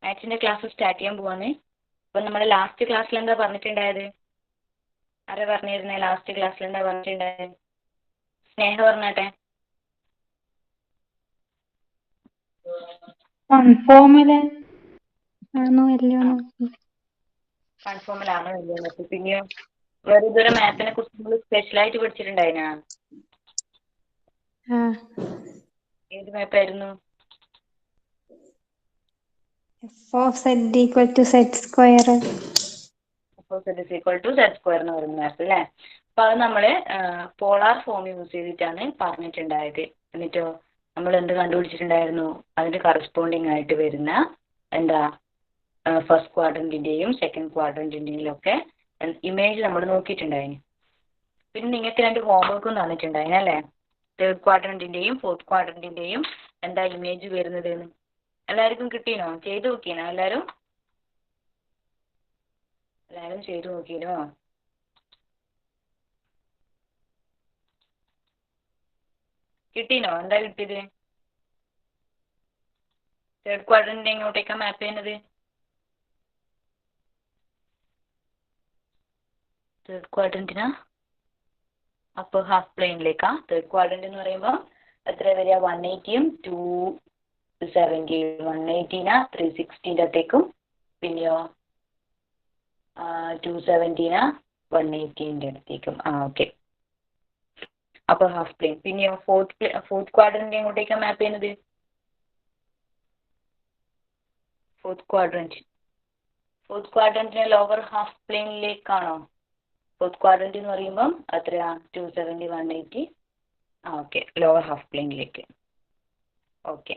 മാത്സിൻ്റെ class start ചെയ്യാൻ പോവാണ്. അപ്പം നമ്മുടെ ലാസ്റ്റ് ക്ലാസ്സിൽ എന്താ പറഞ്ഞിട്ടുണ്ടായത്? ആരാ പറഞ്ഞിരുന്നേ? ലാസ്റ്റ് ക്ലാസ്സിൽ എന്താ പറഞ്ഞിട്ടുണ്ടായത്? സ്നേഹ പറഞ്ഞാട്ടെ. കൺഫോമിലാണോ ഇല്ലയോ നോക്കി. പിന്നെയോ വേറെ ഇതുവരെ മാപ്പിനെ കുറിച്ച് നമ്മൾ സ്പെഷ്യലായിട്ട് പഠിച്ചിട്ടുണ്ടായിനാ? ഏത് മാപ്പായിരുന്നു? f(z) = z². അപ്പോൾ z = z² എന്ന് പറയുന്ന മാപ്പ് അല്ലേ? അപ്പോൾ അത് നമ്മൾ പോളാർ ഫോം യൂസ് ചെയ്തിട്ടാണ് പറഞ്ഞിട്ടുണ്ടായത്. എന്നിട്ടോ നമ്മൾ എന്ത് കണ്ടുപിടിച്ചിട്ടുണ്ടായിരുന്നു? അതിൻ്റെ കറസ്പോണ്ടിങ് ആയിട്ട് വരുന്ന എന്താ ഫസ്റ്റ് ക്വാഡ്രൻറ്റിൻ്റെയും സെക്കൻഡ് ക്വാഡ്രൻറ്റിൻ്റെയും ഒക്കെ ഇമേജ് നമ്മൾ നോക്കിയിട്ടുണ്ടായിന്. പിന്നെ നിങ്ങൾക്ക് 2 ഹോംവർക്കും തന്നിട്ടുണ്ടായിന് അല്ലേ? തേർഡ് ക്വാഡ്രൻറ്റിൻ്റെയും ഫോർത്ത് ക്വാഡ്രൻറ്റിൻ്റെയും എന്താ ഇമേജ് വരുന്നത്? എല്ലാവർക്കും കിട്ടീനോ? ചെയ്ത് നോക്കിനോ എല്ലാവരും? എല്ലാവരും ചെയ്ത് നോക്കിനോ? കിട്ടീനോ? എന്താ കിട്ടിയത്? തേർഡ് ക്വാഡ്രൻറ്റ് എങ്ങോട്ടേക്കാണ് മാപ്പ് ചെയ്യുന്നത്? തേർഡ് ക്വാഡ്രൻറ്റിനാ അപ്പർ ഹാഫ് പ്ലെയിനിലേക്കാ? തേർഡ് ക്വാഡ്രൻറ്റ് എന്ന് പറയുമ്പോൾ എത്ര വരിക? 180യും 270. 180നെ 360ൻ്റെ അകത്തേക്കും, പിന്നെയോ 270നെ 180ൻ്റെ അടുത്തേക്കും. ഓക്കെ. Upper half plane. പിന്നെയോ ഫോർത്ത് ക്വാഡ്രൻറ്റ് എങ്ങോട്ടേക്കാണ് മാപ്പ് ചെയ്യുന്നത്? ഫോർത്ത് ക്വാഡ്രൻറ്റിനെ ലോവർ ഹാഫ് പ്ലെയിനിലേക്കാണോ? ഫോർത്ത് ക്വാഡ്രൻറ്റ് എന്ന് പറയുമ്പം എത്രയാ? 270, 180. ഓക്കെ, ലോവർ ഹാഫ് പ്ലെയിനിലേക്ക്. ഓക്കെ,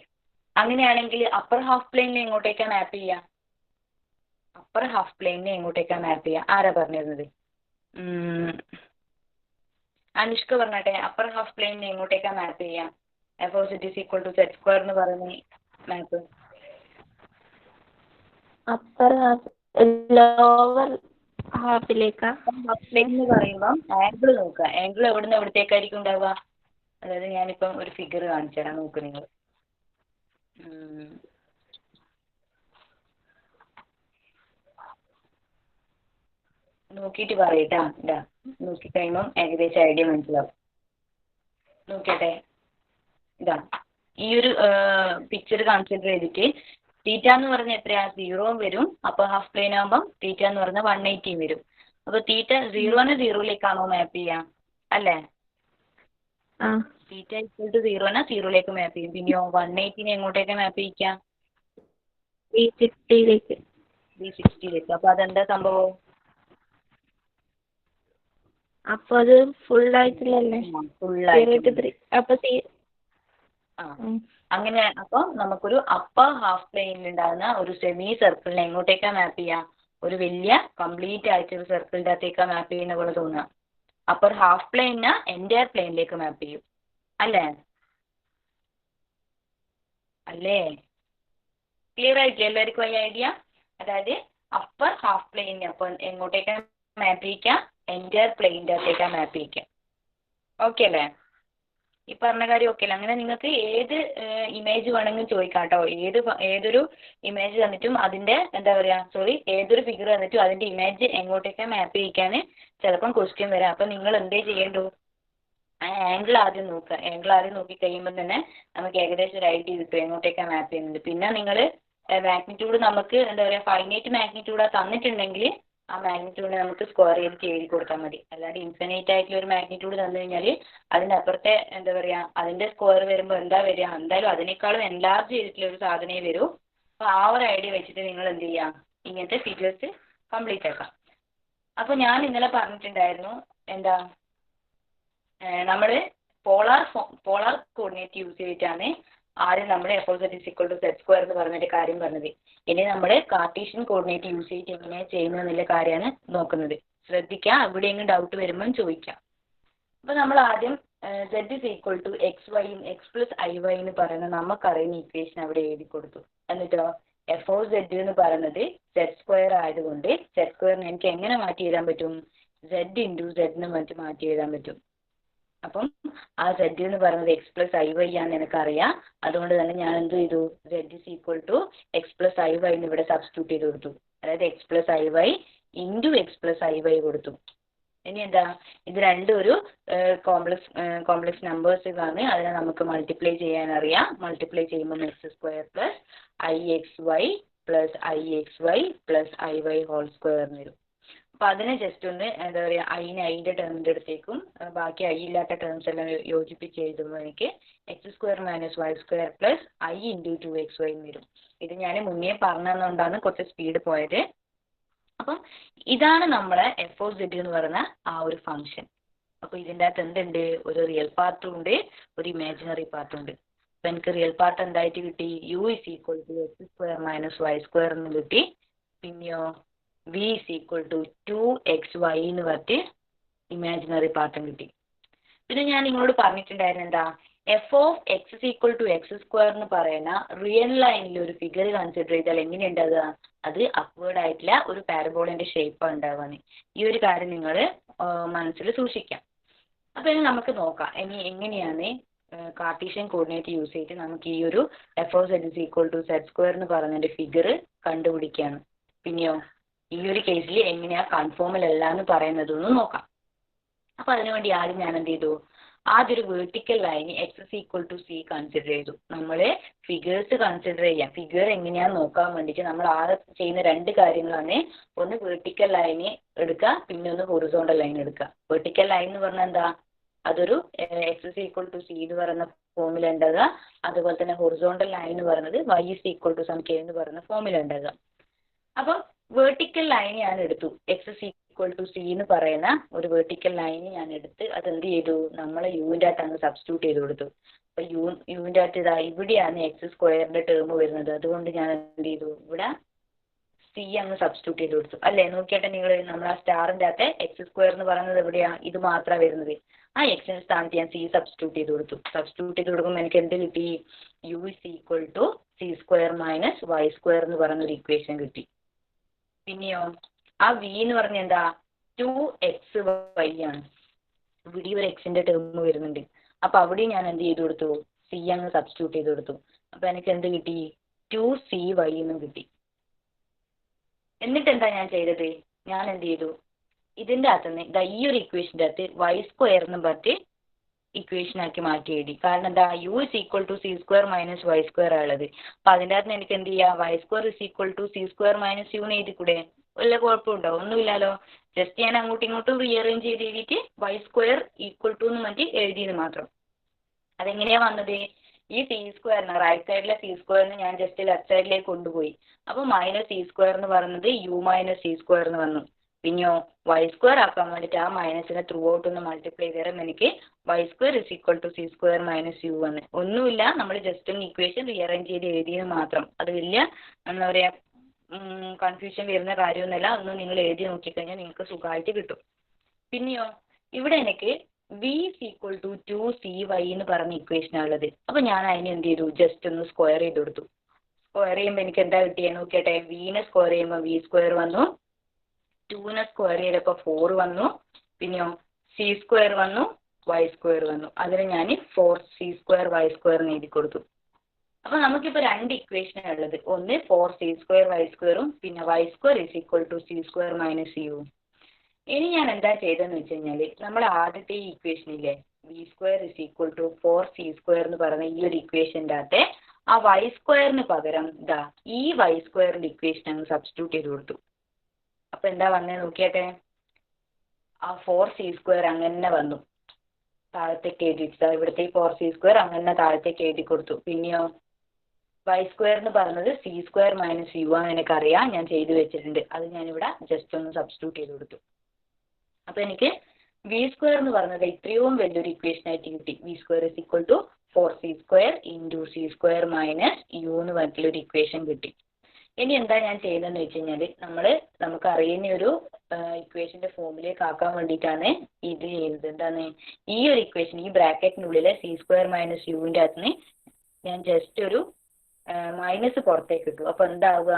അങ്ങനെയാണെങ്കിൽ അപ്പർ ഹാഫ് പ്ലെയിനിനെ എങ്ങോട്ടേക്കാണ് മാപ്പ് ചെയ്യുക? അപ്പർ ഹാഫ് പ്ലെയിനിനെ എങ്ങോട്ടേക്കാണ് മാപ്പ് ചെയ്യുക? ആരാ പറഞ്ഞിരുന്നത്? അനുഷ്ക പറഞ്ഞാട്ടെ. അപ്പർ ഹാഫ് പ്ലെയിനിനെ എങ്ങോട്ടേക്കാണ് മാപ്പ് ചെയ്യുക? f(z) = z² എന്ന് പറയുന്ന മാപ്പ് അപ്പർ ഹാഫ് ലോവർ ഹാഫിലേക്കാ? ഹാഫ് പ്ലെയിൻ എന്ന് പറയുമ്പം ആംഗിൾ നോക്കുക. ആംഗിൾ എവിടെ നിന്ന് എവിടത്തേക്കായിരിക്കും ഉണ്ടാവുക? അതായത് ഞാനിപ്പം ഒരു ഫിഗർ കാണിച്ചു തരാം, നോക്ക് നിങ്ങൾ. നോക്കിയിട്ട് പറയട്ടാ. ഇതാ നോക്കിക്കഴിയുമ്പം ഏകദേശം ഐഡിയ മനസ്സിലാവും. നോക്കട്ടെ. ഇതാ ഈ ഒരു പിക്ചർ കൺസിഡർ ചെയ്തിട്ട് തീറ്റ എന്ന് പറഞ്ഞാൽ എത്രയാ? 0 വരും. അപ്പോൾ ഹാഫ് പ്ലെയിൻ ആകുമ്പം തീറ്റ എന്ന് പറഞ്ഞാൽ 180 വരും. അപ്പോൾ തീറ്റ 0നെ 0യിലേക്കാണോ മാപ്പ് ചെയ്യാം? അല്ലേ? തീറ്റ = 0നെ 0യിലേക്ക് മാപ്പ് ചെയ്യും. പിന്നെയോ 180നെ എങ്ങോട്ടേക്കാണ് മാപ്പ് ചെയ്യിക്കാം? 360യിലേക്ക്. 360യിലേക്ക്. അപ്പോൾ അതെന്താ സംഭവം? അപ്പോൾ അത് ഫുള്ളായിട്ടില്ലല്ലേ? ഫുള്ളായിട്ട്. അപ്പോൾ അങ്ങനെ അപ്പോൾ നമുക്കൊരു അപ്പർ ഹാഫ് പ്ലെയിനിൽ ഉണ്ടാകുന്ന ഒരു സെമി സർക്കിളിനെ എങ്ങോട്ടേക്കാണ് മാപ്പ് ചെയ്യുക? ഒരു വലിയ കംപ്ലീറ്റ് ആയിട്ടൊരു സർക്കിളിൻ്റെ അകത്തേക്കാണ് മാപ്പ് ചെയ്യുന്ന പോലെ തോന്നുക. അപ്പർ ഹാഫ് പ്ലെയിനിനെ എൻ്റയർ പ്ലെയിനിലേക്ക് മാപ്പ് ചെയ്യും. അല്ലേ? ക്ലിയർ ആയിട്ടില്ലേ എല്ലാവർക്കും ഈ ഐഡിയ? അതായത് അപ്പർ ഹാഫ് പ്ലെയിനിനെ അപ്പോൾ എങ്ങോട്ടേക്കാണ് മാപ്പ് ചെയ്യിക്കുക? എൻ്റയർ പ്ലെയിനിൻ്റെ അകത്തേക്കാണ് മാപ്പ് ചെയ്യിക്കുക. ഓക്കെ അല്ലേ? ഈ പറഞ്ഞ കാര്യം ഓക്കെ അല്ലേ? അങ്ങനെ നിങ്ങൾക്ക് ഏത് ഇമേജ് വേണമെങ്കിലും ചോദിക്കാം കേട്ടോ. ഏതൊരു ഇമേജ് തന്നിട്ടും അതിൻ്റെ എന്താ പറയുക, ഏതൊരു ഫിഗർ തന്നിട്ടും അതിൻ്റെ ഇമേജ് എങ്ങോട്ടേക്കാണ് മാപ്പ് ചെയ്യിക്കാൻ ചിലപ്പം ക്വസ്റ്റ്യൻ വരാം. അപ്പം നിങ്ങൾ എന്തേ ചെയ്യേണ്ടു? ആ ആംഗിൾ ആദ്യം നോക്കുക. ആംഗിൾ ആദ്യം നോക്കി കഴിയുമ്പോൾ തന്നെ നമുക്ക് ഏകദേശം ഒരു ഐഡിയ കിട്ടും എങ്ങോട്ടേക്കാണ് മാപ്പ് ചെയ്യുന്നത്. പിന്നെ നിങ്ങൾ മാഗ്നിറ്റ്യൂഡ് നമുക്ക് എന്താ പറയുക, ഫൈനൈറ്റ് മാഗ്നിറ്റ്യൂഡ് തന്നിട്ടുണ്ടെങ്കിൽ ആ മാഗ്നിറ്റ്യൂഡിനെ നമുക്ക് സ്ക്വയർ ചെയ്തിട്ട് എഴുതി കൊടുത്താൽ മതി. അല്ലാണ്ട് ഇൻഫിനൈറ്റ് ആയിട്ടുള്ള ഒരു മാഗ്നിറ്റ്യൂഡ് തന്നു കഴിഞ്ഞാൽ അതിൻ്റെ അപ്പുറത്തെ എന്താ പറയുക, അതിൻ്റെ സ്ക്വയർ വരുമ്പോൾ എന്താ വരിക? എന്തായാലും അതിനേക്കാളും എൻലാർജ് ചെയ്തിട്ടുള്ള ഒരു സാധനമേ വരൂ. അപ്പോൾ ആ ഒരു ഐഡിയ വെച്ചിട്ട് നിങ്ങൾ എന്ത് ചെയ്യുക? ഇങ്ങനത്തെ ഫിഗേഴ്സ് കംപ്ലീറ്റ് ആക്കാം. അപ്പോൾ ഞാൻ ഇന്നലെ പറഞ്ഞിട്ടുണ്ടായിരുന്നു എന്താ, നമ്മൾ പോളാർ കോർഡിനേറ്റ് യൂസ് ചെയ്തിട്ടാണ് ആദ്യം നമ്മൾ f(z) = z² എന്ന് പറഞ്ഞൊരു കാര്യം പറഞ്ഞത്. ഇനി നമ്മൾ കാർട്ടീഷ്യൻ കോർഡിനേറ്റ് യൂസ് ചെയ്തിട്ട് എങ്ങനെയാണ് ചെയ്യുന്നതെന്നുള്ള കാര്യമാണ് നോക്കുന്നത്. ശ്രദ്ധിക്കുക, എവിടെയെങ്കിലും ഡൗട്ട് വരുമ്പം ചോദിക്കാം. അപ്പോൾ നമ്മൾ ആദ്യം z = xy x+iy എന്ന് പറയുന്ന നമുക്കറിയുന്ന ഇക്വേഷൻ അവിടെ എഴുതി കൊടുത്തു. എന്നിട്ടോ f(z) എന്ന് പറയുന്നത് z² ആയതുകൊണ്ട് z² എനിക്ക് എങ്ങനെ മാറ്റി എഴുതാൻ പറ്റും? z × z എന്ന് മാറ്റി എഴുതാൻ പറ്റും. അപ്പം ആ z എന്ന് പറയുന്നത് x പ്ലസ് ഐ വൈ ആണെന്ന് എനിക്കറിയാം. അതുകൊണ്ട് തന്നെ ഞാൻ എന്ത് ചെയ്തു, z is equal to x plus i y എന്ന് ഇവിടെ സബ്സ്റ്റിറ്റ്യൂട്ട് ചെയ്ത് കൊടുത്തു. അതായത് x plus i y into x plus i y കൊടുത്തു. ഇനി എന്താ, ഇത് രണ്ടും ഒരു കോംപ്ലക്സ് നമ്പേഴ്സ് ആണ്. അതിനെ നമുക്ക് മൾട്ടിപ്ലൈ ചെയ്യാൻ അറിയാം. മൾട്ടിപ്ലൈ ചെയ്യുമ്പോൾ x square plus i x y plus i x y plus i y whole square എന്ന് വരും. അപ്പൊ അതിനെ ജസ്റ്റ് ഒന്ന് എന്താ പറയുക, ഐന്റെ ടേമിന്റെ അടുത്തേക്കും ബാക്കി ഐ ഇല്ലാത്ത ടേംസ് എല്ലാം യോജിപ്പിച്ച് എഴുതുമ്പോൾ എനിക്ക് x square minus y square plus i into 2xy എന്ന് വരും. ഇത് ഞാൻ മുന്നേ പറഞ്ഞതുകൊണ്ടാണ് കുറച്ച് സ്പീഡ് പോയത്. അപ്പം ഇതാണ് നമ്മളെ എഫ് ഓഫ് സെഡ് എന്ന് പറയുന്ന ആ ഒരു ഫംഗ്ഷൻ. അപ്പൊ ഇതിൻ്റെ അകത്ത് എന്തുണ്ട്, ഒരു റിയൽ പാർട്ടും ഉണ്ട്, ഒരു ഇമാജിനറി പാർട്ടും ഉണ്ട്. അപ്പൊ എനിക്ക് റിയൽ പാർട്ട് എന്തായിട്ട് കിട്ടി, u is equal to x square minus y square എന്ന് കിട്ടി. പിന്നെയോ V is equal to 2xy എന്ന് പറഞ്ഞിട്ട് ഇമാജിനറി പാർട്ടും കിട്ടി. പിന്നെ ഞാൻ നിങ്ങളോട് പറഞ്ഞിട്ടുണ്ടായിരുന്നു എന്താ, f of x is equal to x square എന്ന് പറയുന്ന റിയൽ ലൈനിൽ ഒരു ഫിഗർ കൺസിഡർ ചെയ്താൽ എങ്ങനെ ഉണ്ടാകുക, അത് അപ്വേർഡ് ആയിട്ടുള്ള ഒരു പാരബോളിന്റെ ഷേപ്പാണ് ഉണ്ടാവുക. ഈ ഒരു കാര്യം നിങ്ങൾ മനസ്സിൽ സൂക്ഷിക്കാം. അപ്പൊ ഇനി നമുക്ക് നോക്കാം ഇനി എങ്ങനെയാണ് കാർട്ടീഷ്യൻ കോർഡിനേറ്റ് യൂസ് ചെയ്തിട്ട് നമുക്ക് ഈ ഒരു f of zed is equal to zed square എന്ന് പറയുന്നതിന്റെ ഫിഗർ കണ്ടുപിടിക്കുകയാണ്. പിന്നെയോ ഈ ഒരു കേസിൽ എങ്ങനെയാ കൺഫോമൽ അല്ല എന്ന് പറയുന്നതെന്ന് നോക്കാം. അപ്പൊ അതിനുവേണ്ടി ആദ്യം ഞാൻ എന്ത് ചെയ്തു, ആദ്യം ഒരു vertical line x is equal to c consider ചെയ്തു. നമ്മൾ ഫിഗേഴ്സ് കൺസിഡർ ചെയ്യാം. ഫിഗർ എങ്ങനെയാന്ന് നോക്കാൻ വേണ്ടിയിട്ട് നമ്മൾ ആദ്യം ചെയ്യുന്ന രണ്ട് കാര്യങ്ങളാണ്. ഒന്ന് വേർട്ടിക്കൽ ലൈന് എടുക്കുക, പിന്നെ ഒന്ന് ഹൊറിസോണ്ടൽ ലൈൻ എടുക്കുക. വേർട്ടിക്കൽ ലൈൻ എന്ന് പറഞ്ഞാൽ എന്താ, അതൊരു x is equal to c എന്ന് പറയുന്ന ഫോമിൽ ഉണ്ടാകുക. അതുപോലെ തന്നെ ഹൊറിസോണ്ടൽ ലൈൻ എന്ന് പറയുന്നത് y is equal to some k എന്ന് പറയുന്ന ഫോമിൽ ഉണ്ടാകുക. അപ്പം വേർട്ടിക്കൽ ലൈൻ ഞാൻ എടുത്തു, x is equal to c എന്ന് പറയുന്ന ഒരു വേർട്ടിക്കൽ ലൈൻ ഞാൻ എടുത്ത് അതെന്ത് ചെയ്തു, നമ്മളെ യുവിൻ്റെ അകത്ത് അങ്ങ് സബ്സ്റ്റിറ്റ്യൂട്ട് ചെയ്ത് കൊടുത്തു. അപ്പൊ യുവിൻ്റെ അകത്ത് ഇതാ ഇവിടെയാണ് എക്സ് സ്ക്വയറിന്റെ ടേം വരുന്നത്. അതുകൊണ്ട് ഞാൻ എന്ത് ചെയ്തു, ഇവിടെ സി അങ്ങ് സബ്സ്റ്റിറ്റ്യൂട്ട് ചെയ്ത് കൊടുത്തു. അല്ലേ, നോക്കിയാട്ടെ നിങ്ങൾ, നമ്മൾ ആ സ്റ്റാറിന്റെ അകത്ത് എക്സ് സ്ക്വയർ എന്ന് പറയുന്നത് എവിടെയാ, ഇത് മാത്രമാണ് വരുന്നത്. ആ എക്സിന്റെ സ്ഥാനത്ത് ഞാൻ സി സബ്സ്റ്റിറ്റ്യൂട്ട് ചെയ്ത് കൊടുത്തു. സബ്സ്റ്റിറ്റ്യൂട്ട് ചെയ്ത് കൊടുക്കുമ്പോൾ എനിക്ക് എന്ത് കിട്ടി, u is equal to C square minus y square എന്ന് പറയുന്ന ഒരു ഇക്വേഷൻ കിട്ടി. പിന്നെയോ ആ വി എന്ന് പറഞ്ഞ എന്താ, 2xy ആണ്. ഇവിടെ ഒരു എക്സിന്റെ ടേം വരുന്നുണ്ട്. അപ്പൊ അവിടെ ഞാൻ എന്ത് ചെയ്ത് കൊടുത്തു, സി അങ്ങ് സബ്സ്റ്റിറ്റ്യൂട്ട് ചെയ്ത് കൊടുത്തു. അപ്പൊ എനിക്ക് എന്ത് കിട്ടി, 2cy എന്നും കിട്ടി. എന്നിട്ട് എന്താ ഞാൻ ചെയ്തത്, ഞാൻ എന്ത് ചെയ്തു, ഇതിന്റെ അകത്തുനിന്ന് ഈ ഒരു ഇക്വേഷന്റെ അകത്ത് വൈ സ്ക്വയർ എന്നും പറഞ്ഞിട്ട് ഇക്വേഷൻ ആക്കി മാറ്റി എഴുതി. കാരണം എന്താ, u is equal to C square minus y square ഉള്ളത്. അപ്പൊ അതിൻ്റെ അകത്ത് എനിക്ക് എന്ത് ചെയ്യാം, y square is equal to C square minus U എന്ന് എഴുതിക്കൂടെ, വല്ല കുഴപ്പമുണ്ടോ, ഒന്നുമില്ലല്ലോ. ജസ്റ്റ് ഞാൻ അങ്ങോട്ടും ഇങ്ങോട്ടും റീഅറേഞ്ച് ചെയ്ത് എഴുതിയിട്ട് വൈ സ്ക്വയർ ഈക്വൽ ടു എന്ന് പറഞ്ഞിട്ട് എഴുതിയത് മാത്രം. അതെങ്ങനെയാ വന്നത്, ഈ സി സ്ക്വയറിന് റൈറ്റ് സൈഡിലെ സി സ്ക്വയറിന് ഞാൻ ജസ്റ്റ് ലെഫ്റ്റ് സൈഡിലേക്ക് കൊണ്ടുപോയി. അപ്പൊ മൈനസ് സി സ്ക്വയർ എന്ന് പറയുന്നത് യു മൈനസ് സി സ്ക്വയർ എന്ന് വന്നു. പിന്നെയോ വൈ സ്ക്വയർ ആക്കാൻ വേണ്ടിയിട്ട് ആ മൈനസിനെ ത്രൂ ഔട്ട് ഒന്ന് മൾട്ടിപ്ലൈ ചെയ്തേരം എനിക്ക് y square is equal to C square minus u വന്ന്. ഒന്നുമില്ല, നമ്മൾ ജസ്റ്റ് ഒന്ന് ഇക്വേഷൻ റീഅറേഞ്ച് ചെയ്ത് എഴുതിയത് മാത്രം. അത് വലിയ എന്താ പറയാ കൺഫ്യൂഷൻ വരുന്ന കാര്യമൊന്നുമല്ല. ഒന്ന് നിങ്ങൾ എഴുതി നോക്കിക്കഴിഞ്ഞാൽ നിങ്ങൾക്ക് സുഖമായിട്ട് കിട്ടും. പിന്നെയോ ഇവിടെ എനിക്ക് V is equal to 2cy എന്ന് പറഞ്ഞ ഇക്വേഷനാണ് ഉള്ളത്. അപ്പൊ ഞാൻ അതിനെ എന്ത് ചെയ്തു, ജസ്റ്റ് ഒന്ന് സ്ക്വയർ ചെയ്ത് കൊടുത്തു. സ്ക്വയർ ചെയ്യുമ്പോൾ എനിക്ക് എന്താ കിട്ടിയത് നോക്കിയട്ടെ, വിനെ സ്ക്വയർ ചെയ്യുമ്പോൾ വി സ്ക്വയർ വന്നു, 2നെ സ്ക്വയർ ചെയ്തപ്പോൾ 4 വന്നു, പിന്നെയോ സി സ്ക്വയർ വന്നു, വൈ സ്ക്വയർ വന്നു. അതിന് ഞാൻ 4c സ്ക്വയർ വൈ സ്ക്വയർ എന്ന് എഴുതി കൊടുത്തു. അപ്പൊ നമുക്കിപ്പോൾ രണ്ട് ഇക്വേഷനാണ് ഉള്ളത്. ഒന്ന് 4c സ്ക്വയർ വൈ സ്ക്വയറും പിന്നെ Y square is equal to C square minus U. ഇനി ഞാൻ എന്താ ചെയ്തതെന്ന് വെച്ച് കഴിഞ്ഞാൽ, നമ്മൾ ആദ്യത്തെ ഈ ഇക്വേഷനില്ലേ V square is equal to 4c square എന്ന് പറയുന്ന ഈ ഒരു ഇക്വേഷൻ്റെ അകത്തെ ആ വൈ സ്ക്വയറിന് പകരം ഇതാ ഈ വൈ സ്ക്വയറിന്റെ ഇക്വേഷൻ അങ്ങ് സബ്സ്റ്റിറ്റ്യൂട്ട് ചെയ്ത് കൊടുത്തു. അപ്പൊ എന്താ വന്നേ നോക്കിയാട്ടെ, ആ 4c സ്ക്വയർ അങ്ങനെ വന്നു താഴത്തേക്ക് എഴുതി. ഇവിടുത്തെ 4c സ്ക്വയർ അങ്ങനെ താഴത്തേക്ക് എഴുതി കൊടുത്തു. പിന്നെയോ വൈ സ്ക്വയർ എന്ന് പറയുന്നത് സി സ്ക്വയർ മൈനസ് യു ആണ് എനിക്കറിയാം, ഞാൻ ചെയ്തു വെച്ചിട്ടുണ്ട്. അത് ഞാനിവിടെ ജസ്റ്റ് ഒന്ന് സബ്സ്റ്റിറ്റ്യൂട്ട് ചെയ്ത് കൊടുത്തു. അപ്പൊ എനിക്ക് വി സ്ക്വയർ എന്ന് പറയുന്നത് ഇത്രയും വലിയൊരു ഇക്വേഷൻ ആയിട്ട് കിട്ടി. V square is equal to 4c square into c square minus U എന്ന് പറഞ്ഞിട്ടുള്ളൊരു ഇക്വേഷൻ കിട്ടി. ഇനി എന്താ ഞാൻ ചെയ്യുന്നതെന്ന് വെച്ച് കഴിഞ്ഞാൽ, നമുക്ക് അറിയുന്ന ഒരു ഇക്വേഷന്റെ ഫോമിലേക്ക് ആക്കാൻ വേണ്ടിയിട്ടാണ് ഇത് ചെയ്യുന്നത്. എന്താണ്, ഈ ഒരു ഇക്വേഷൻ ഈ ബ്രാക്കറ്റിനുള്ളിലെ സി സ്ക്വയർ മൈനസ് യുവിൻ്റെ അകത്ത് ഞാൻ ജസ്റ്റ് ഒരു മൈനസ് പുറത്തേക്ക് ഇട്ടു. അപ്പൊ എന്താവുക,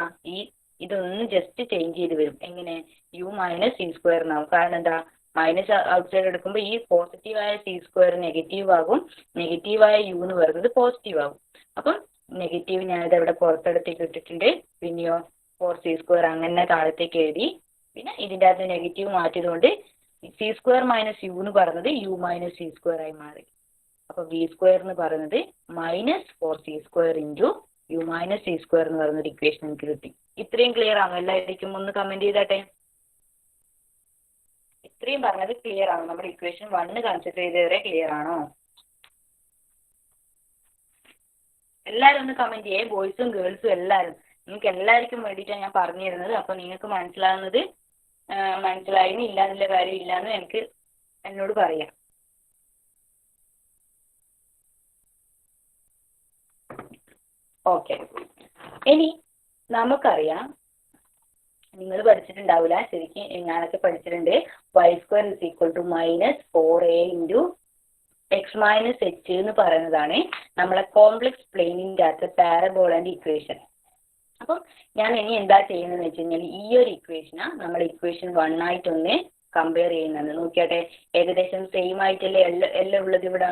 ഇതൊന്ന് ജസ്റ്റ് ചേഞ്ച് ചെയ്ത് വരും. എങ്ങനെ, യു മൈനസ് സി സ്ക്വയർ എന്നാവും. കാരണം എന്താ, മൈനസ് ഔട്ട്സൈഡ് എടുക്കുമ്പോൾ ഈ പോസിറ്റീവായ സി സ്ക്വയർ നെഗറ്റീവ് ആകും, നെഗറ്റീവായ യു എന്ന് പറയുന്നത് പോസിറ്റീവ് ആകും. അപ്പം നെഗറ്റീവ് ഞാനിത് ഇവിടെ പുറത്തെടുത്തേക്ക് ഇട്ടിട്ടുണ്ട്. പിന്നെയോ 4c സ്ക്വയർ അങ്ങനെ താഴത്തേക്ക് എഴുതി. പിന്നെ ഇതിൻ്റെ അകത്ത് നെഗറ്റീവ് മാറ്റിയതുകൊണ്ട് സി സ്ക്വയർ മൈനസ് യു എന്ന് പറയുന്നത് യു മൈനസ് സി സ്ക്വയർ ആയി മാറി. അപ്പൊ വി സ്ക്വയർ എന്ന് പറയുന്നത് minus 4c square into u minus c square എന്ന് പറയുന്ന ഇക്വേഷൻ എനിക്ക് കിട്ടി. ഇത്രയും ക്ലിയർ ആണോ എല്ലാവർക്കും? ഒന്ന് കമന്റ് ചെയ്താട്ടെ. ഇത്രയും പറഞ്ഞത് ക്ലിയർ ആണോ? നമ്മുടെ ഇക്വേഷൻ 1 കൺസിഡർ ചെയ്തവരെ ക്ലിയർ ആണോ? എല്ലാവരും ഒന്ന് കമന്റ് ചെയ്യേ, ബോയ്സും ഗേൾസും എല്ലാവരും. നിങ്ങൾക്ക് എല്ലാവർക്കും വേണ്ടിയിട്ടാണ് ഞാൻ പറഞ്ഞു തരുന്നത്. അപ്പൊ നിങ്ങൾക്ക് മനസ്സിലാകുന്നത് മനസ്സിലായിന് ഇല്ല എന്നുള്ള കാര്യം ഇല്ലാന്ന് എനിക്ക് എന്നോട് പറയാം. ഓക്കെ, ഇനി നമുക്കറിയാം, നിങ്ങൾ പഠിച്ചിട്ടുണ്ടാവില്ല ശരിക്കും, ഞാനൊക്കെ പഠിച്ചിട്ടുണ്ട്. Y square is equal to minus 4a into X minus H എന്ന് പറയുന്നതാണ് നമ്മളെ കോംപ്ലക്സ് പ്ലെയിനിൻ്റെ അകത്ത് പാരബോളന്റെ ഇക്വേഷൻ. അപ്പം ഞാൻ ഇനി എന്താ ചെയ്യുന്നതെന്ന് വെച്ച് കഴിഞ്ഞാൽ ഈ ഒരു ഇക്വേഷനാ നമ്മൾ ഇക്വേഷൻ 1 ആയിട്ടൊന്ന് കമ്പയർ ചെയ്യുന്നത്. നോക്കിയാട്ടെ, ഏകദേശം സെയിം ആയിട്ടല്ലേ എല്ലാം ഉള്ളത് ഇവിടെ.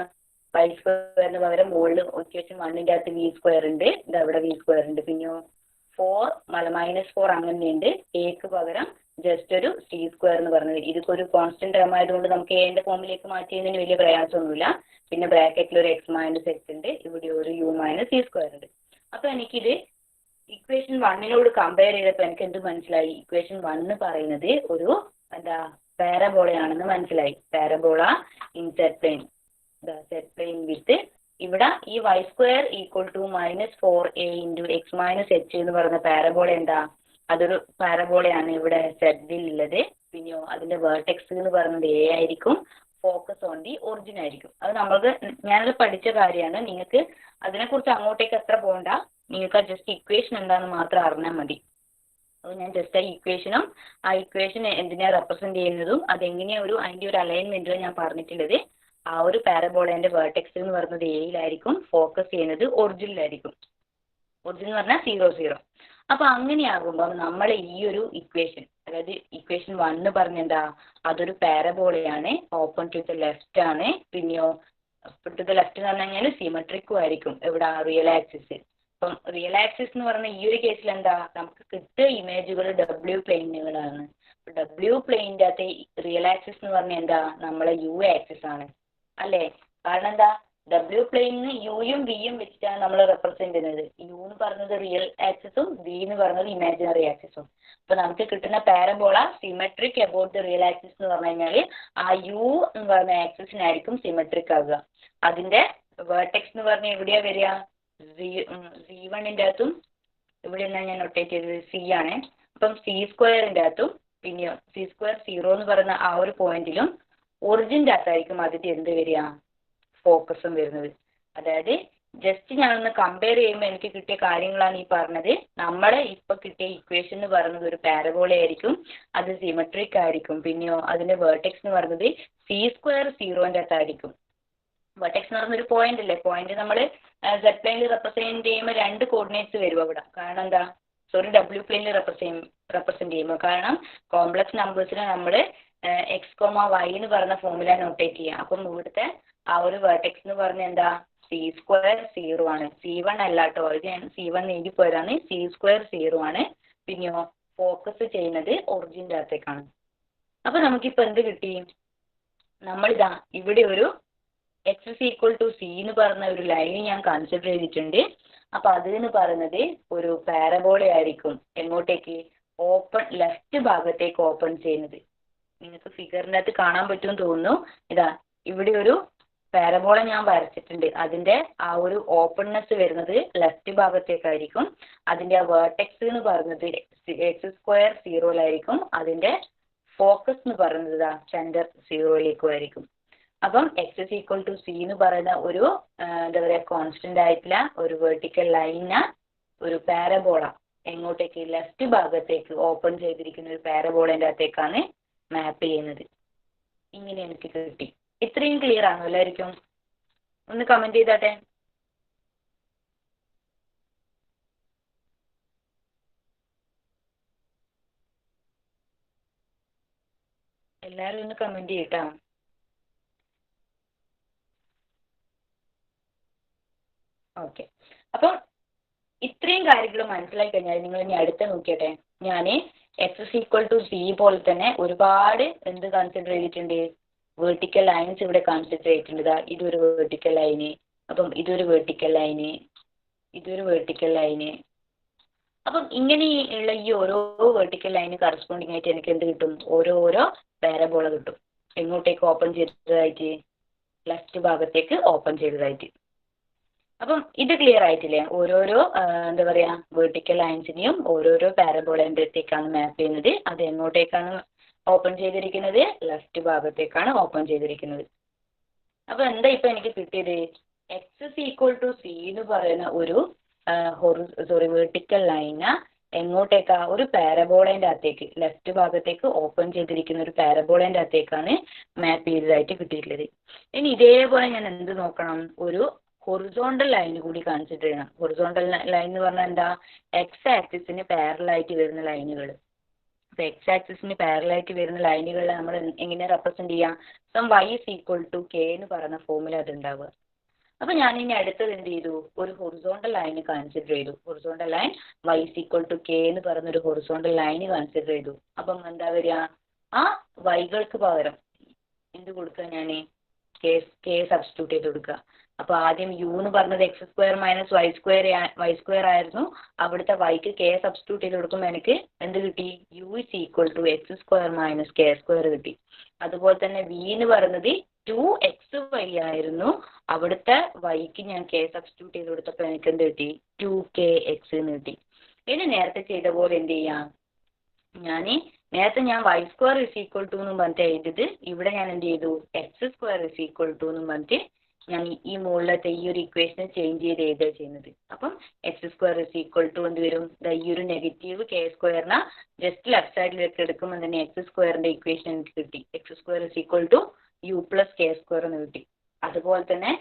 വൈ സ്ക്വയറിന് പകരം മുകളിൽ ഇക്വേഷൻ 1ന്റെ അകത്ത് വി സ്ക്വയർ ഉണ്ട്, ഇത് അവിടെ വി സ്ക്വയർ ഉണ്ട്. പിന്നെയോ 4 മൈനസ് 4 അങ്ങനെയുണ്ട്. എക്ക് പകരം ജസ്റ്റ് ഒരു സി സ്ക്വയർ എന്ന് പറഞ്ഞത്. ഇതൊക്കെ ഒരു കോൺസ്റ്റന്റ് ടേം ആയതുകൊണ്ട് നമുക്ക് എന്റെ ഫോമിലേക്ക് മാറ്റിയതിന് വലിയ പ്രയാസമൊന്നുമില്ല. പിന്നെ ബ്രാക്കറ്റിൽ ഒരു എക്സ് മൈനസ് എക്സ് ഉണ്ട്, ഇവിടെ ഒരു യു മൈനസ് സി സ്ക്വയർ ഉണ്ട്. അപ്പൊ എനിക്കിത് ഇക്വേഷൻ 1നോട് കമ്പയർ ചെയ്തപ്പോൾ എനിക്ക് എന്ത് മനസ്സിലായി? ഇക്വേഷൻ 1 പറയുന്നത് ഒരു എന്താ പാരബോളയാണെന്ന് മനസ്സിലായി. Parabola in Z plane, Z plane with ഇവിടെ ഈ Y square equal to minus 4a into X minus H എന്ന് പറയുന്ന പാരബോള എന്താ? അതൊരു പാരബോളയാണ് ഇവിടെ സെറ്റിൽ ഉള്ളത്. പിന്നെയോ അതിന്റെ വേർട്ടെക്സ് എന്ന് പറയുന്നത് എ ആയിരിക്കും, ഫോക്കസ് ഓൺ ദി ഒറിജിൻ ആയിരിക്കും. അത് നമ്മൾക്ക് ഞാനത് പഠിച്ച കാര്യമാണ്. നിങ്ങൾക്ക് അതിനെക്കുറിച്ച് അങ്ങോട്ടേക്ക് എത്ര പോകണ്ട, നിങ്ങൾക്ക് ജസ്റ്റ് ഇക്വേഷൻ എന്താണെന്ന് മാത്രം അറിഞ്ഞാൽ മതി. അപ്പോൾ ഞാൻ ജസ്റ്റ് ആ ഇക്വേഷനും ആ ഇക്വേഷൻ എന്തിനാ റെപ്രസെന്റ് ചെയ്യുന്നതും അതെങ്ങനെയാ അതിന്റെ ഒരു അലൈൻമെന്റും ഞാൻ പറഞ്ഞിട്ടുള്ളത്. ആ ഒരു പാരബോളേന്റെ വേർട്ടെക്സ് എന്ന് പറയുന്നത് എയിലായിരിക്കും, ഫോക്കസ് ചെയ്യുന്നത് ഒറിജിനിലായിരിക്കും. ഒറിജിൻ എന്ന് പറഞ്ഞാൽ 0 0. അപ്പൊ അങ്ങനെയാകുമ്പോൾ നമ്മൾ ഈ ഒരു ഇക്വേഷൻ, അതായത് ഇക്വേഷൻ 1 പറഞ്ഞെന്താ, അതൊരു പാരബോളയാണ്, ഓപ്പൺ ടു ദ ലെഫ്റ്റ് ആണ്. പിന്നെയോ ടു ദ ലെഫ്റ്റ് എന്ന് പറഞ്ഞു കഴിഞ്ഞാൽ സിമെട്രിക്കും ആയിരിക്കും ഇവിടെ റിയൽ ആക്സിസ്. അപ്പം റിയൽ ആക്സിസ് എന്ന് പറഞ്ഞ ഈ ഒരു കേസിൽ എന്താ, നമുക്ക് കിട്ടിയ ഇമേജുകൾ ഡബ്ല്യു പ്ലെയിനുകളാണ്. ഡബ്ല്യു പ്ലെയിനിൻ്റെ അകത്ത് റിയൽ ആക്സിസ് എന്ന് പറഞ്ഞാൽ എന്താ, നമ്മളെ യു ആക്സിസ് ആണ് അല്ലേ? കാരണം എന്താ, ഡബ്ല്യു പ്ലെയിനിന് യുയും വിയും വെച്ചിട്ടാണ് നമ്മൾ റെപ്രസെന്റ് ചെയ്യുന്നത്. യു എന്ന് പറയുന്നത് റിയൽ ആക്സിസും വി എന്ന് പറയുന്നത് ഇമാജിനറി ആക്സിസും. അപ്പൊ നമുക്ക് കിട്ടുന്ന parabola symmetric about the real axis എന്ന് പറഞ്ഞു കഴിഞ്ഞാൽ ആ യു എന്ന് പറയുന്ന ആക്സിസിനായിരിക്കും സിമെട്രിക് ആകുക. അതിന്റെ വേർട്ടെക്സ് എന്ന് പറഞ്ഞാൽ എവിടെയാ വരിക? C1ന്റെ അകത്തും ഇവിടെ നിന്നാണ് ഞാൻ നൊട്ടേറ്റ് ചെയ്തത്, സി ആണ്. അപ്പം സി സ്ക്വയറിന്റെ അകത്തും പിന്നെയോ സി സ്ക്വയർ 0 എന്ന് പറയുന്ന ആ ഒരു പോയിന്റിലും ഒറിജിൻ്റെ അകത്തായിരിക്കും അതിന്റെ എന്ത് വരിക? ഫോക്കസും വരുന്നത്. അതായത് ജസ്റ്റ് ഞാനൊന്ന് കമ്പയർ ചെയ്യുമ്പോൾ എനിക്ക് കിട്ടിയ കാര്യങ്ങളാണ് ഈ പറഞ്ഞത്. നമ്മളെ ഇപ്പൊ കിട്ടിയ ഇക്വേഷൻ എന്ന് പറയുന്നത് ഒരു പാരബോള ആയിരിക്കും, അത് സിമെട്രിക് ആയിരിക്കും. പിന്നെയോ അതിന്റെ വേർട്ടെക്സ് എന്ന് പറയുന്നത് സി സ്ക്വയർ 0ന്റെ അകത്തായിരിക്കും. വേർട്ടെക്സ് എന്ന് പറയുന്ന ഒരു പോയിന്റ് അല്ലേ, പോയിന്റ് നമ്മൾ സെഡ് പ്ലെയിനിൽ റെപ്രസെന്റ് ചെയ്യുമ്പോൾ 2 കോർഡിനേറ്റ്സ് വരും അവിടെ. കാരണം എന്താ, സോറി ഡബ്ല്യു പ്ലെയിനിൽ റെപ്രസെന്റ് ചെയ്യുമ്പോൾ, കാരണം കോംപ്ലക്സ് നമ്പേഴ്സിനെ നമ്മൾ എക്സ് കോമ വൈ എന്ന് പറയുന്ന ഫോമില നോട്ടേറ്റ് ചെയ്യാം. അപ്പം ഇവിടുത്തെ ആ ഒരു വേർട്ടെക്സ് എന്ന് പറഞ്ഞ എന്താ, സി സ്ക്വയർ 0 ആണ്. C1 അല്ല കേട്ടോ, ഇത് ഞാൻ C1 എഴുതി പോയതാണ്. സി സ്ക്വയർ 0 ആണ്. പിന്നെയോ ഫോക്കസ് ചെയ്യുന്നത് ഒറിജിൻ്റെ അകത്തേക്കാണ്. അപ്പൊ നമുക്കിപ്പോ എന്ത് കിട്ടി? നമ്മളിതാ ഇവിടെ ഒരു x is equal to c എന്ന് പറഞ്ഞ ഒരു ലൈൻ ഞാൻ കൺസിഡർ ചെയ്തിട്ടുണ്ട്. അപ്പൊ അതെന്ന് പറയുന്നത് ഒരു പാരബോള ആയിരിക്കും. എങ്ങോട്ടേക്ക്? ഓപ്പൺ ലെഫ്റ്റ് ഭാഗത്തേക്ക് ഓപ്പൺ ചെയ്യുന്നത്. നിങ്ങൾക്ക് ഫിഗറിൻ്റെ അകത്ത് കാണാൻ പറ്റുമെന്ന് തോന്നുന്നു. ഇതാ ഇവിടെ ഒരു പാരബോള ഞാൻ വരച്ചിട്ടുണ്ട്. അതിന്റെ ആ ഒരു ഓപ്പൺനെസ് വരുന്നത് ലെഫ്റ്റ് ഭാഗത്തേക്കായിരിക്കും. അതിന്റെ ആ വേർട്ടെക്സ് എന്ന് പറയുന്നത് എക്സ് സ്ക്വയർ 0യിലായിരിക്കും. അതിന്റെ ഫോക്കസ് എന്ന് പറയുന്നത് സെന്റർ 0യിലേക്കും ആയിരിക്കും. അപ്പം x is equal to c എന്ന് പറയുന്ന ഒരു എന്താ പറയുക കോൺസ്റ്റന്റ് ആയിട്ടുള്ള ഒരു വെർട്ടിക്കൽ ലൈന ഒരു പാരബോള എങ്ങോട്ടേക്ക്? ലെഫ്റ്റ് ഭാഗത്തേക്ക് ഓപ്പൺ ചെയ്തിരിക്കുന്ന ഒരു പാരബോളേൻ്റെ അകത്തേക്കാണ് മാപ്പ് ചെയ്യുന്നത്. ഇങ്ങനെ എനിക്ക് കിട്ടി. ഇത്രയും ക്ലിയർ ആണോ എല്ലാവർക്കും? ഒന്ന് കമന്റ് ചെയ്താട്ടെ. എല്ലാവരും ഒന്ന് കമന്റ് ചെയ്യട്ടാ. ഓക്കെ, അപ്പം ഇത്രയും കാര്യങ്ങൾ മനസ്സിലാക്കി കഴിഞ്ഞാൽ നിങ്ങൾ ഇനി അടുത്ത നോക്കിയട്ടെ. ഞാൻ x is equal to c പോലെ തന്നെ ഒരുപാട് എന്ത് കൺസിഡർ ചെയ്തിട്ടുണ്ട്, വേർട്ടിക്കൽ ലൈൻസ് ഇവിടെ കൺസിഡർ ചെയ്തിട്ടുണ്ട്. ഇതൊരു വേർട്ടിക്കൽ ലൈന്, അപ്പം ഇതൊരു വേർട്ടിക്കൽ ലൈന്, ഇതൊരു വേർട്ടിക്കൽ ലൈന്. അപ്പം ഇങ്ങനെയുള്ള ഈ ഓരോ വേർട്ടിക്കൽ ലൈന് കറസ്പോണ്ടിങ് ആയിട്ട് എനിക്ക് എന്ത് കിട്ടും, ഓരോരോ പാരബോള കിട്ടും. എങ്ങോട്ടേക്ക് ഓപ്പൺ ചെയ്തതായിട്ട്, ലെഫ്റ്റ് ഭാഗത്തേക്ക് ഓപ്പൺ ചെയ്തതായിട്ട്. അപ്പം ഇത് ക്ലിയർ ആയിട്ടില്ലേ? ഓരോരോ എന്താ പറയാ വേർട്ടിക്കൽ ലൈൻസിനെയും ഓരോരോ പാരബോളേൻ്റെ അടുത്തേക്കാണ് മാപ്പ് ചെയ്യുന്നത്. അത് എങ്ങോട്ടേക്കാണ് ഓപ്പൺ ചെയ്തിരിക്കുന്നത്, ലെഫ്റ്റ് ഭാഗത്തേക്കാണ് ഓപ്പൺ ചെയ്തിരിക്കുന്നത്. അപ്പൊ എന്താ ഇപ്പൊ എനിക്ക് കിട്ടിയത്, x is equal to c എന്ന് പറയുന്ന ഒരു വേർട്ടിക്കൽ ലൈന് എങ്ങോട്ടേക്കാ, ഒരു പാരബോളേൻ്റെ അകത്തേക്ക്, ലെഫ്റ്റ് ഭാഗത്തേക്ക് ഓപ്പൺ ചെയ്തിരിക്കുന്ന ഒരു പാരബോളേൻ്റെ അകത്തേക്കാണ് മാപ്പ് ചെയ്തതായിട്ട് കിട്ടിയിട്ടുള്ളത്. ഇനി ഇതേപോലെ ഞാൻ എന്ത് നോക്കണം, ഒരു ഹൊറിസോണ്ടൽ ലൈൻ കൂടി കൺസിഡർ ചെയ്യണം. ഹൊറിസോണ്ടൽ ലൈൻ എന്ന് പറഞ്ഞാൽ എന്താ, എക്സ് ആക്സിസിന് പാരലായിട്ട് വരുന്ന ലൈനുകൾ. അപ്പൊ എക്സ് ആക്സിസിന് പാരലായിട്ട് വരുന്ന ലൈനുകളെ നമ്മൾ എങ്ങനെ റെപ്രസെന്റ് ചെയ്യാം, some y is equal to K എന്ന് പറയുന്ന ഫോമിൽ അത് ഉണ്ടാവുക. അപ്പൊ ഞാൻ ഇനി അടുത്തത് എന്ത് ചെയ്തു, ഒരു ഹൊറിസോണ്ടൽ ലൈൻ കൺസിഡർ ചെയ്തു. Horizontal line y is equal to K എന്ന് പറയുന്ന ഒരു ഹൊറിസോണ്ടൽ ലൈൻ കൺസിഡർ ചെയ്തു. അപ്പം എന്താ വരിക, ആ വൈകൾക്ക് പകരം എന്ത് കൊടുക്കുക, ഞാൻ കെ സബ്സ്റ്റിറ്റ്യൂട്ട് ചെയ്ത് കൊടുക്കുക. അപ്പൊ ആദ്യം യു എന്ന് പറഞ്ഞത് x square minus y square ആയിരുന്നു. അവിടുത്തെ വൈക്ക് കെ സബ്സ്റ്റിറ്റ്യൂട്ട് ചെയ്ത് കൊടുക്കുമ്പോൾ എനിക്ക് എന്ത് കിട്ടി, u is equal to x square minus K square കിട്ടി. അതുപോലെ തന്നെ വി എന്ന് പറയുന്നത് 2xy ആയിരുന്നു. അവിടുത്തെ വൈക്ക് ഞാൻ കെ സബ്സ്റ്റിറ്റ്യൂട്ട് ചെയ്ത് കൊടുത്തപ്പോൾ എനിക്ക് എന്ത് കിട്ടി, 2kx എന്ന് കിട്ടി. ഇനി നേരത്തെ ചെയ്ത പോലെ എന്ത് ചെയ്യാം, നേരത്തെ ഞാൻ y square is equal to എന്നും പറഞ്ഞിട്ട് എഴുതിയത്, ഇവിടെ ഞാൻ എന്ത് ചെയ്തു, x square is equal to എന്നും പറഞ്ഞിട്ട് ഞാൻ ഈ മുകളിലത്തെ ഈ ഒരു ഇക്വേഷനെ ചേഞ്ച് ചെയ്ത് എഴുതുക ചെയ്യുന്നത്. അപ്പം x square is equal to എന്ത് വരും, ഈ ഒരു നെഗറ്റീവ് കെ സ്ക്വയറിനെ ജസ്റ്റ് ലെഫ്റ്റ് സൈഡിലേക്ക് എടുക്കുമ്പോൾ തന്നെ എക്സ് സ്ക്വയറിന്റെ ഇക്വേഷൻ എനിക്ക് കിട്ടി. X square is equal to u plus k square എന്ന് കിട്ടി. അതുപോലെ തന്നെ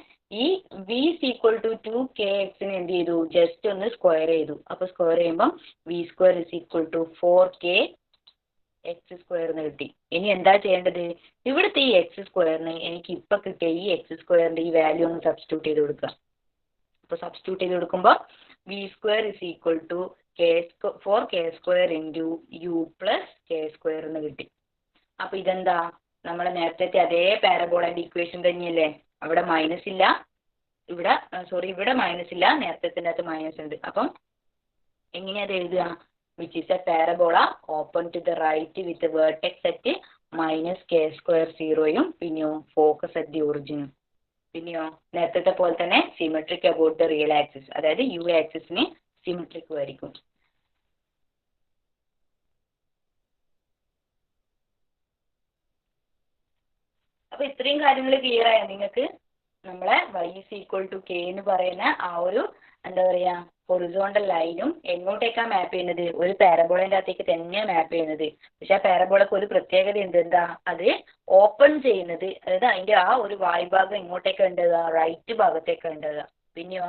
ഈ V is equal to 2kx എന്ത് ചെയ്തു, ജസ്റ്റ് ഒന്ന് സ്ക്വയർ ചെയ്തു. അപ്പൊ സ്ക്വയർ ചെയ്യുമ്പം v square is equal to 4kx square എന്ന് കിട്ടി. ഇനി എന്താ ചെയ്യേണ്ടത്, ഇവിടുത്തെ ഈ എക്സ് സ്ക്വയറിന് എനിക്ക് ഇപ്പൊ കിട്ടിയ ഈ എക്സ് സ്ക്വയറിന്റെ ഈ വാല്യൂ ഒന്ന് സബ്സ്റ്റിറ്റ്യൂട്ട് ചെയ്ത് കൊടുക്കുക. അപ്പൊ സബ്സ്റ്റിറ്റ്യൂട്ട് ചെയ്ത് കൊടുക്കുമ്പോൾ v square is equal to 4k square into u plus k square എന്ന് കിട്ടി. അപ്പൊ ഇതെന്താ, നമ്മളെ നേരത്തെ അതേ പാരബോളന്റെ ഇക്വേഷൻ തന്നെയല്ലേ. അവിടെ മൈനസ് ഇല്ല, ഇവിടെ മൈനസ് ഇല്ല, നേരത്തെ അകത്ത് മൈനസ് ഉണ്ട്. അപ്പം എങ്ങനെയാ അത് എഴുതുക, which is a parabola open to the right with vertex at minus K square 0യും പിന്നെയോ ഫോക്കസ് അറ്റ് ദി ഒറിജിനും. പിന്നെയോ നേരത്തെ പോലെ തന്നെ symmetric about the real axis, അതായത് യു ആക്സിസിന് സിമെട്രിക് ആയിരിക്കും. അപ്പൊ ഇത്രയും കാര്യങ്ങൾ ക്ലിയർ ആയോ നിങ്ങൾക്ക്? നമ്മളെ Y is equal to K എന്ന് പറയുന്ന ആ ഒരു എന്താ പറയാ ഹൊറിസോണ്ടൽ ലൈനും എങ്ങോട്ടേക്കാണ് മാപ്പ് ചെയ്യുന്നത്, ഒരു പാരബോളേൻ്റെ അകത്തേക്ക് തന്നെയാണ് മാപ്പ് ചെയ്യുന്നത്. പക്ഷെ ആ പാരബോളക്ക് ഒരു പ്രത്യേകത ഉണ്ട്, എന്താ, അത് ഓപ്പൺ ചെയ്യുന്നത്, അതായത് അതിന്റെ ആ ഒരു വായ്ഭാഗം എങ്ങോട്ടേക്കാണ് ഉണ്ടാകുക, റൈറ്റ് ഭാഗത്തേക്കാണ് ഉണ്ടാകുക. പിന്നെയോ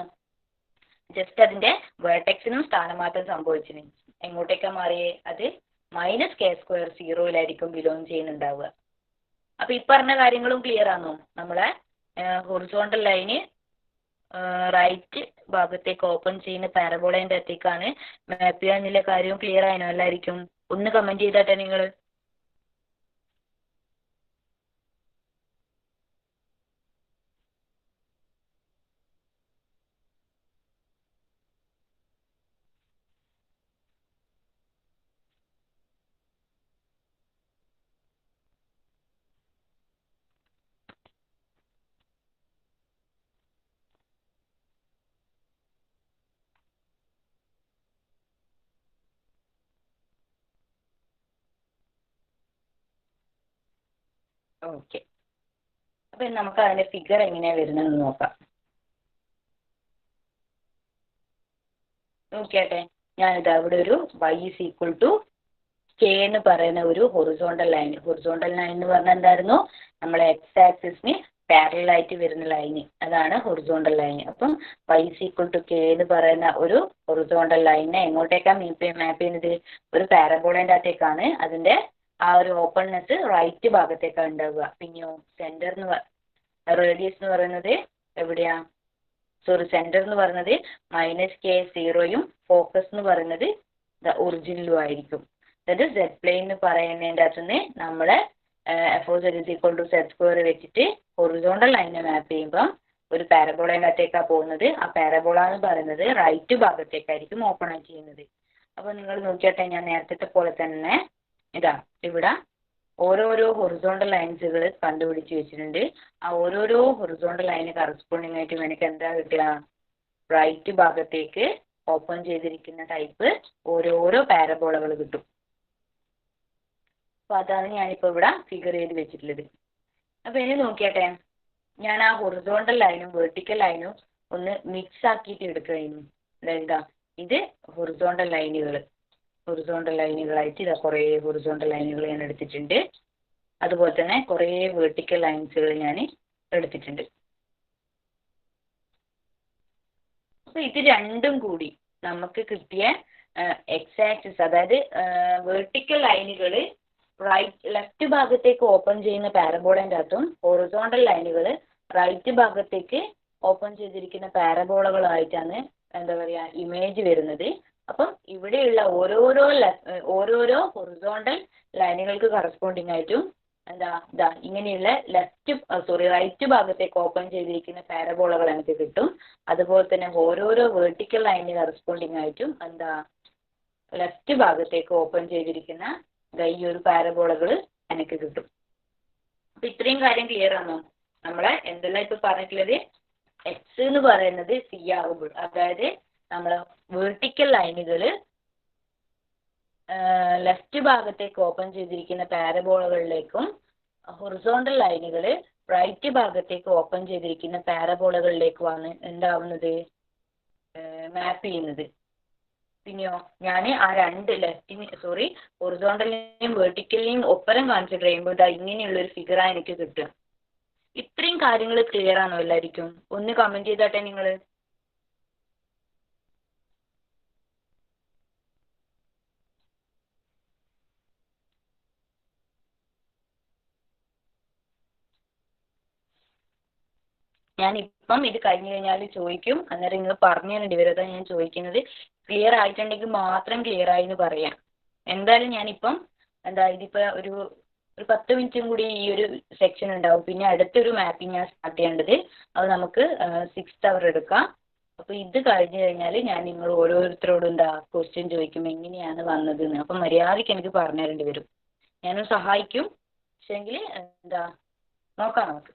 ജസ്റ്റ് അതിന്റെ വേർട്ടെക്സിനും സ്ഥാനമാറ്റം സംഭവിച്ചിന്. എങ്ങോട്ടേക്കാണ് മാറിയേ, അത് മൈനസ് കെ സ്ക്വയർ 0യിലായിരിക്കും ബിലോങ് ചെയ്യുന്നുണ്ടാവുക. അപ്പൊ ഈ പറഞ്ഞ കാര്യങ്ങളും ക്ലിയർ ആണോ? നമ്മളെ ഹൊറിസോണ്ടൽ ലൈന് റൈറ്റ് ഭാഗത്തേക്ക് ഓപ്പൺ ചെയ്യുന്ന പാരബോളേൻ്റെ അകത്തേക്കാണ് മാപ്പ് ചെയ്യാനുള്ള കാര്യവും ക്ലിയർ ആയിനോ എല്ലാവർക്കും? ഒന്ന് കമന്റ് ചെയ്താട്ടെ നിങ്ങൾ. ഓക്കെ, അപ്പൊ നമുക്ക് അതിന്റെ ഫിഗർ എങ്ങനെയാ വരുന്നതെന്ന് നോക്കാം. നോക്കിയാട്ടെ, ഞാനിത് അവിടെ ഒരു y is equal to K എന്ന് പറയുന്ന ഒരു ഹൊറിസോണ്ടൽ ലൈൻ എന്ന് പറഞ്ഞാൽ എന്തായിരുന്നു, നമ്മളെ എക്സ് ആക്സിസിന് പാരലൽ ആയിട്ട് വരുന്ന ലൈന്, അതാണ് ഹൊറിസോണ്ടൽ ലൈൻ. അപ്പം y is equal to K എന്ന് പറയുന്ന ഒരു ഹൊറിസോണ്ടൽ ലൈനിനെ എങ്ങോട്ടേക്കാണ് മാപ്പ് ചെയ്യുന്നത്, ഒരു പാരബോളേൻ്റെ അകത്തേക്കാണ്. അതിന്റെ ആ ഒരു ഓപ്പൺനെസ് റൈറ്റ് ഭാഗത്തേക്കാണ് ഉണ്ടാവുക. പിന്നെയോ സെന്റർ റേഡിയസ് എന്ന് പറയുന്നത് എവിടെയാ, സോറി സെന്റർ എന്ന് പറയുന്നത് -k0യും ഫോക്കസ് എന്ന് പറയുന്നത് ഒറിജിനിലും ആയിരിക്കും. അതായത് സെഡ് പ്ലെയിൻ എന്ന് പറയുന്നതിൻ്റെ അകത്തുനിന്ന് നമ്മൾ f(z)=z² വെച്ചിട്ട് ഹൊറിസോണ്ടൽ ലൈനെ മാപ്പ് ചെയ്യുമ്പോൾ ഒരു പാരബോളേൻ്റെ അകത്തേക്കാണ് പോകുന്നത്. ആ പാരബോള എന്ന് പറയുന്നത് റൈറ്റ് ഭാഗത്തേക്കായിരിക്കും ഓപ്പൺ ആയി ചെയ്യുന്നത്. അപ്പോൾ നിങ്ങൾ നോക്കിയാട്ടെ, ഞാൻ നേരത്തെ പോലെ തന്നെ ഇതാ ഇവിടെ ഓരോരോ ഹൊറിസോണ്ടൽ ലൈൻസുകൾ കണ്ടുപിടിച്ച് വെച്ചിട്ടുണ്ട്. ആ ഓരോരോ ഹൊറിസോണ്ടൽ ലൈന് കറസ്പോണ്ടിങ് ആയിട്ട് എനിക്ക് എന്താ കിട്ടുക, റൈറ്റ് ഭാഗത്തേക്ക് ഓപ്പൺ ചെയ്തിരിക്കുന്ന ടൈപ്പ് ഓരോരോ പാരബോളകൾ കിട്ടും. അപ്പോൾ അതാണ് ഞാനിപ്പോൾ ഇവിടെ ഫിഗർ ചെയ്ത് വെച്ചിട്ടുള്ളത്. അപ്പോൾ ഇനി നോക്കിയാട്ടെ, ഞാൻ ആ ഹൊറിസോണ്ടൽ ലൈനും വെർട്ടിക്കൽ ലൈനും ഒന്ന് മിക്സ് ആക്കിയിട്ട് എടുക്കുകയായിരുന്നു. അതായത് ഇത് ഹൊറിസോണ്ടൽ ലൈനുകളായിട്ട് ഇതാ കുറേ ഹൊറിസോണ്ടൽ ലൈനുകൾ ഞാൻ എടുത്തിട്ടുണ്ട്. അതുപോലെ തന്നെ കുറേ വെർട്ടിക്കൽ ലൈൻസുകൾ ഞാൻ എടുത്തിട്ടുണ്ട്. അപ്പോൾ ഇത് രണ്ടും കൂടി നമുക്ക് കിട്ടിയ എക്സ് ആക്സിസ്, അതായത് വെർട്ടിക്കൽ ലൈനുകൾ ലെഫ്റ്റ് ഭാഗത്തേക്ക് ഓപ്പൺ ചെയ്യുന്ന പാരബോളേൻ്റെ അകത്തും ഹൊറിസോണ്ടൽ ലൈനുകൾ റൈറ്റ് ഭാഗത്തേക്ക് ഓപ്പൺ ചെയ്തിരിക്കുന്ന പാരബോളകളായിട്ടാണ് എന്താ പറയുക ഇമേജ് വരുന്നത്. അപ്പം ഇവിടെയുള്ള ഓരോരോ ഹൊറിസോണ്ടൽ ലൈനുകൾക്ക് കറസ്പോണ്ടിങ് ആയിട്ടും ഇതാ ഇങ്ങനെയുള്ള റൈറ്റ് ഭാഗത്തേക്ക് ഓപ്പൺ ചെയ്തിരിക്കുന്ന പാരബോളകൾ എനിക്ക് കിട്ടും. അതുപോലെ തന്നെ ഓരോരോ വെർട്ടിക്കൽ ലൈനിന് കറസ്പോണ്ടിങ് ആയിട്ടും ലെഫ്റ്റ് ഭാഗത്തേക്ക് ഓപ്പൺ ചെയ്തിരിക്കുന്ന ഈ ഒരു പാരബോളകൾ എനിക്ക് കിട്ടും. അപ്പൊ ഇത്രയും കാര്യം ക്ലിയർ ആണോ? നമ്മളെ എന്തെല്ലാം ഇപ്പൊ പറഞ്ഞിട്ടുള്ളത്, എക്സ് എന്ന് പറയുന്നത് സി ആകുമ്പോൾ, അതായത് നമ്മളെ വെർട്ടിക്കൽ ലൈനുകൾ ലെഫ്റ്റ് ഭാഗത്തേക്ക് ഓപ്പൺ ചെയ്തിരിക്കുന്ന പാരബോളകളിലേക്കും ഹൊറിസോണ്ടൽ ലൈനുകൾ റൈറ്റ് ഭാഗത്തേക്ക് ഓപ്പൺ ചെയ്തിരിക്കുന്ന പാരബോളകളിലേക്കുമാണ് എന്താവുന്നത്, മാപ്പ് ചെയ്യുന്നത്. പിന്നെയോ ഞാൻ ആ രണ്ട് ഹൊറിസോണ്ടലിനെയും വെർട്ടിക്കലിനെയും ഒപ്പരം കൺസിഡർ ചെയ്യുമ്പോൾ ഇങ്ങനെയുള്ളൊരു ഫിഗറാണ് എനിക്ക് കിട്ടുക. ഇത്രയും കാര്യങ്ങൾ ക്ലിയർ ആണോ എല്ലാവർക്കും? ഒന്ന് കമന്റ് ചെയ്താട്ടെ നിങ്ങൾ. ഞാനിപ്പം ഇത് കഴിഞ്ഞ് കഴിഞ്ഞാൽ ചോദിക്കും, അന്നേരം നിങ്ങൾ പറഞ്ഞു തരേണ്ടി വരും. അതാണ് ഞാൻ ചോദിക്കുന്നത്. ക്ലിയർ ആയിട്ടുണ്ടെങ്കിൽ മാത്രം ക്ലിയർ ആയി എന്ന് പറയാം. എന്തായാലും ഞാനിപ്പം ഇതിപ്പോൾ ഒരു 10 മിനിറ്റും കൂടി ഈ ഒരു സെക്ഷൻ ഉണ്ടാവും. പിന്നെ അടുത്തൊരു മാപ്പിംഗ് ഞാൻ സ്റ്റാർട്ട് ചെയ്യേണ്ടത്, അത് നമുക്ക് 6th അവർ എടുക്കാം. അപ്പോൾ ഇത് കഴിഞ്ഞ് കഴിഞ്ഞാൽ ഞാൻ നിങ്ങൾ ഓരോരുത്തരോടും ക്വസ്റ്റ്യൻ ചോദിക്കും എങ്ങനെയാണ് വന്നതെന്ന്. അപ്പം മര്യാദയ്ക്ക് എനിക്ക് പറഞ്ഞു തരേണ്ടി വരും. ഞാനും സഹായിക്കും, പക്ഷേങ്കിൽ നോക്കാം നമുക്ക്.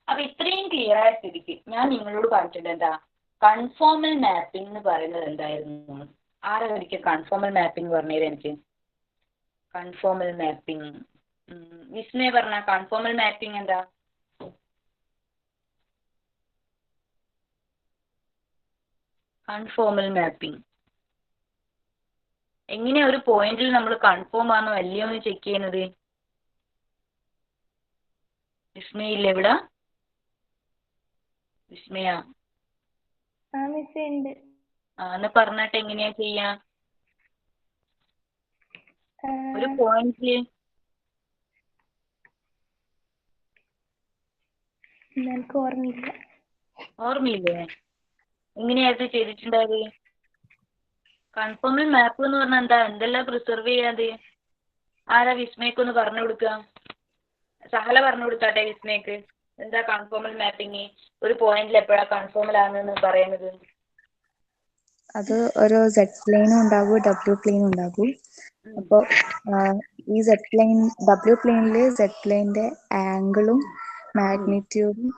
അപ്പൊ ഇത്രയും ക്ലിയർ ആയ സ്ഥിതിക്ക് ഞാൻ നിങ്ങളോട് പറഞ്ഞിട്ടുണ്ട് കൺഫോമൽ മാപ്പിംഗ് എന്ന് പറയുന്നത് എന്തായിരുന്നു. ആരാ ഒരിക്കൽ കൺഫോമൽ മാപ്പിംഗ് പറഞ്ഞുതരാം എനിക്ക്? കൺഫോമൽ മാപ്പിംഗ് വിസ്മയ പറഞ്ഞ കൺഫോമൽ മാപ്പിംഗ് എന്താ? കൺഫോമൽ മാപ്പിംഗ് എങ്ങനെയാ ഒരു പോയിന്റിൽ നമ്മൾ കൺഫോം ആണോ അല്ലയോ എന്ന് ചെക്ക് ചെയ്യുന്നത്? വിസ്മയില്ല ഇവിടെ? വിസ്മയ എന്ന് പറഞ്ഞിട്ട് എങ്ങനെയാ ചെയ്യാ? ഒരു പോയിന്റില് ഓർമ്മയില്ലേ എങ്ങനെയായിരുന്നു ചെയ്തിട്ടുണ്ടായത്? കൺഫോമൽ മാപ്പ് എന്ന് പറഞ്ഞാൽ എന്തെല്ലാം പ്രിസർവ് ചെയ്യാതെ? ആരാ വിസ്മയ്ക്കൊന്ന് പറഞ്ഞു കൊടുക്കുക? സഹല പറഞ്ഞു കൊടുത്താട്ടെ വിസ്മയ്ക്ക്. എന്താ കൺഫോമൽ മാപ്പിംഗ്? ഒരു പോയിന്റിൽ എപ്പോഴാണ് കൺഫോമൽ ആണെന്ന് പറയുന്നത്? അത് ഒരു സെഡ് പ്ലെയിനും ഉണ്ടാകും ഡബ്ല്യു പ്ലെയിനും ഉണ്ടാകും. അപ്പോൾ ഈ സെഡ് പ്ലെയിൻ ഡബ്ല്യു പ്ലെയിനിൽ സെഡ് പ്ലെയിൻ്റെ ആംഗിളും മാഗ്നിറ്റ്യൂഡും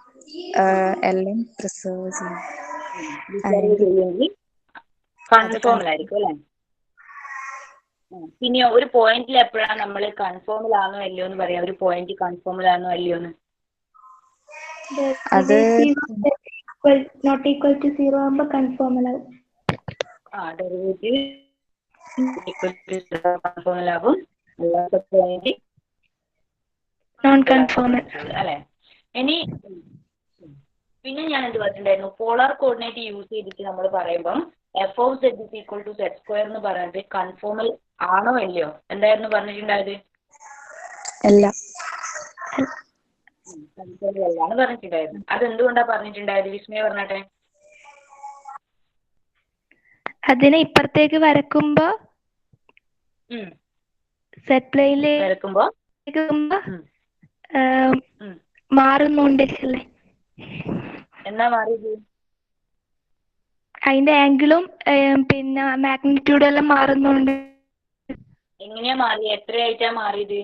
എല്ലാം പ്രിസർവ് ചെയ്യും. കൺഫോമൽ ആയിരിക്കും അല്ലേ? പിന്നെ ഒരു പോയിന്റിൽ എപ്പോഴാണ് നമ്മൾ കൺഫോമൽ ആണോ അല്ലയോ എന്ന് പറയാം? ഒരു പോയിന്റ് കൺഫോമൽ ആണോ അല്ലയോ എന്ന്? അത് നോട്ട് ഈക്വൽ ടു 0 ആകുമ്പോൾ കൺഫോമൽ ആകും. ഡെറിവേറ്റീവ് കൺഫോമൽ ആകും, അല്ലാത്ത പോയിന്റ് നോൺ കൺഫോമൽ അല്ലെ? ഇനി പിന്നെ ഞാൻ എന്ത് പറഞ്ഞിട്ടുണ്ടായിരുന്നു, പോളാർ കോർഡിനേറ്റ് യൂസ് ചെയ്തിട്ട് നമ്മൾ പറയുമ്പം f(z)=z² എന്ന് പറഞ്ഞിട്ട് കൺഫോമൽ ആണോ അല്ലയോ എന്തായിരുന്നു പറഞ്ഞിട്ടുണ്ടായത്? അല്ല. കൺഫോമൽ അല്ലാന്ന് പറഞ്ഞിട്ടുണ്ടായിരുന്നു. അതെന്തുകൊണ്ടാ പറഞ്ഞിട്ടുണ്ടായത്? വിസ്മയ പറഞ്ഞാട്ടെ. അതിനെ ഇപ്പുറത്തേക്ക് വരക്കുമ്പോ സെറ്റ് പ്ലെയിനിലേക്ക് വരക്കുമ്പോ മാറുന്നുണ്ടല്ലേ? എന്നാ മാറിയത്? അതിന്റെ ആംഗിളും പിന്നെ മാഗ്നിറ്റ്യൂഡും എല്ലാം മാറുന്നുണ്ട്. എങ്ങനെയാ മാറിയത്? എത്രയായിട്ടാ മാറിയത്?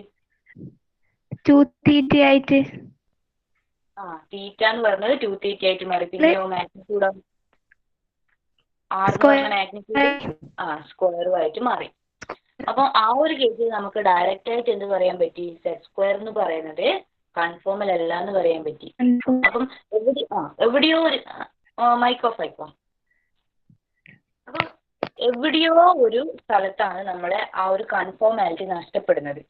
2θ ആയിട്ട്. തീറ്റ എന്ന് പറഞ്ഞത് 2θ ആയിട്ട് മാറി. പിന്നെയോ മാഗ്നിറ്റ്യൂഡോ? മാഗ്നിറ്റ്യൂഡ് സ്ക്വയറും ആയിട്ട് മാറി. അപ്പൊ ആ ഒരു കേസിൽ നമുക്ക് ഡയറക്റ്റ് ആയിട്ട് എന്ത് പറയാൻ പറ്റി? സെറ്റ് സ്ക്വയർ എന്ന് പറയുന്നത് കൺഫോമൽ അല്ല എന്ന് പറയാൻ പറ്റി. അപ്പം എവിടെയോ ഒരു മൈക്ക് ഓഫ് ആയിക്കോ. അപ്പം എവിടെയോ ഒരു സ്ഥലത്താണ് നമ്മളെ ആ ഒരു കൺഫോമാലിറ്റി നഷ്ടപ്പെടുന്നത്.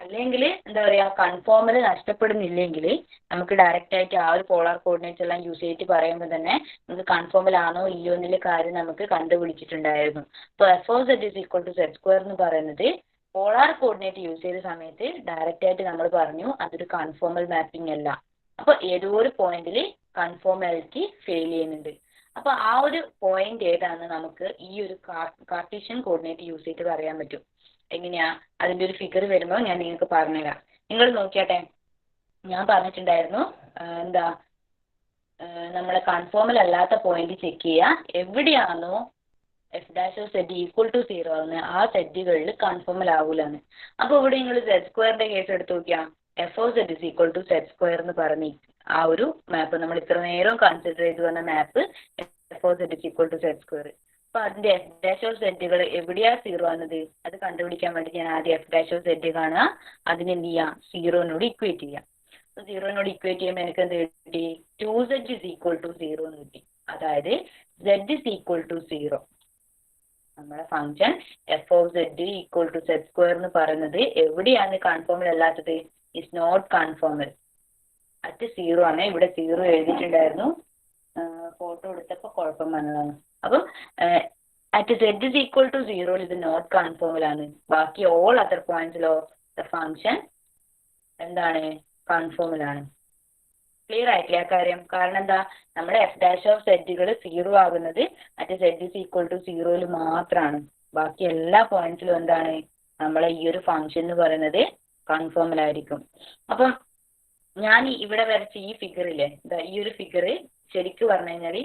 അല്ലെങ്കിൽ എന്താ പറയാ, കൺഫോമൽ നഷ്ടപ്പെടുന്നില്ലെങ്കിൽ നമുക്ക് ഡയറക്റ്റ് ആയിട്ട് ആ ഒരു പോളാർ കോർഡിനേറ്റ്സ് എല്ലാം യൂസ് ചെയ്തിട്ട് പറയുമ്പോൾ തന്നെ നമുക്ക് കൺഫോമൽ ആണോ ഇല്ലയോ എന്നുള്ള കാര്യം നമുക്ക് കണ്ടുപിടിച്ചിട്ടുണ്ടായിരുന്നു. അപ്പോൾ f(z)=z² എന്ന് പറയുന്നത് പോളാർ കോർഡിനേറ്റ് യൂസ് ചെയ്ത സമയത്ത് ഡയറക്റ്റ് ആയിട്ട് നമ്മൾ പറഞ്ഞു അതൊരു കൺഫോമൽ മാപ്പിംഗ് അല്ല. അപ്പോൾ ഏതോ ഒരു പോയിന്റിൽ കൺഫോമാലിറ്റി ഫെയിൽ ചെയ്യുന്നുണ്ട്. അപ്പോൾ ആ ഒരു പോയിന്റ് ഏതാണെന്ന് നമുക്ക് ഈ ഒരു കാർട്ടീഷ്യൻ കോർഡിനേറ്റ് യൂസ് ചെയ്തിട്ട് പറയാൻ പറ്റും. എങ്ങനെയാ? അതിന്റെ ഒരു ഫിഗർ വരുമ്പോൾ ഞാൻ നിങ്ങൾക്ക് പറഞ്ഞുതരാം. നിങ്ങൾ നോക്കിയാട്ടെ, ഞാൻ പറഞ്ഞിട്ടുണ്ടായിരുന്നു എന്താ നമ്മളെ കൺഫോമൽ അല്ലാത്ത പോയിന്റ് ചെക്ക് ചെയ്യുക. എവിടെയാണോ f'(z)=0 ആവുന്നത് ആ സെറ്റുകളിൽ കൺഫോമൽ ആവൂലെന്ന്. അപ്പോൾ ഇവിടെ നിങ്ങൾ z² കേസ് എടുത്ത് നോക്കിയാൽ f(z)=z² എന്ന് പറഞ്ഞ് ആ ഒരു മാപ്പ് നമ്മൾ ഇത്ര നേരം കൺസിഡർ ചെയ്ത് വന്ന മാപ്പ് f(z)=z². അപ്പൊ അതിന്റെ f'(z)കൾ എവിടെയാ 0 ആവുന്നത് അത് കണ്ടുപിടിക്കാൻ വേണ്ടി ഞാൻ ആദ്യം f'(z) കാണുക, അതിന് എന്ത് ചെയ്യാം? 0 ഇക്വേറ്റ് ചെയ്യാം. 0 ഇക്വേറ്റ് ചെയ്യുമ്പോൾ എനിക്ക് എന്ത് കിട്ടി? 2z=0 എന്ന് കിട്ടി. അതായത് z=0. നമ്മുടെ ഫംഗ്ഷൻ f(z)=z² എന്ന് പറയുന്നത് എവിടെയാണ് കൺഫോമൽ അല്ലാത്തത്? ഇസ് നോട്ട് കൺഫോമൽ അറ്റ് 0 ആണ്. ഇവിടെ 0 എഴുതിയിട്ടുണ്ടായിരുന്നു, ഫോട്ടോ എടുത്തപ്പോൾ കുഴപ്പം വന്നതാണ്. അപ്പം അറ്റ് z=0 ഇത് നോട്ട് കൺഫോമൽ ആണ്. ബാക്കി ഓൾ അതർ പോയിന്റ്സിലോ ദ ഫംഗ്ഷൻ എന്താണ്? കൺഫോമൽ ആണ്. ക്ലിയർ ആയിട്ടില്ല ആ കാര്യം? കാരണം എന്താ, നമ്മുടെ f'(z)കൾ 0 ആകുന്നത് അറ്റ് z=0 മാത്രമാണ്. ബാക്കി എല്ലാ പോയിന്റ്സിലും എന്താണ്? നമ്മളെ ഈ ഒരു ഫംഗ്ഷൻ എന്ന് പറയുന്നത് കൺഫോമൽ ആയിരിക്കും. അപ്പം ഞാൻ ഇവിടെ വരച്ച ഈ ഫിഗറില്ലേ, ഈ ഒരു ഫിഗർ ശരിക്കും പറഞ്ഞു കഴിഞ്ഞാൽ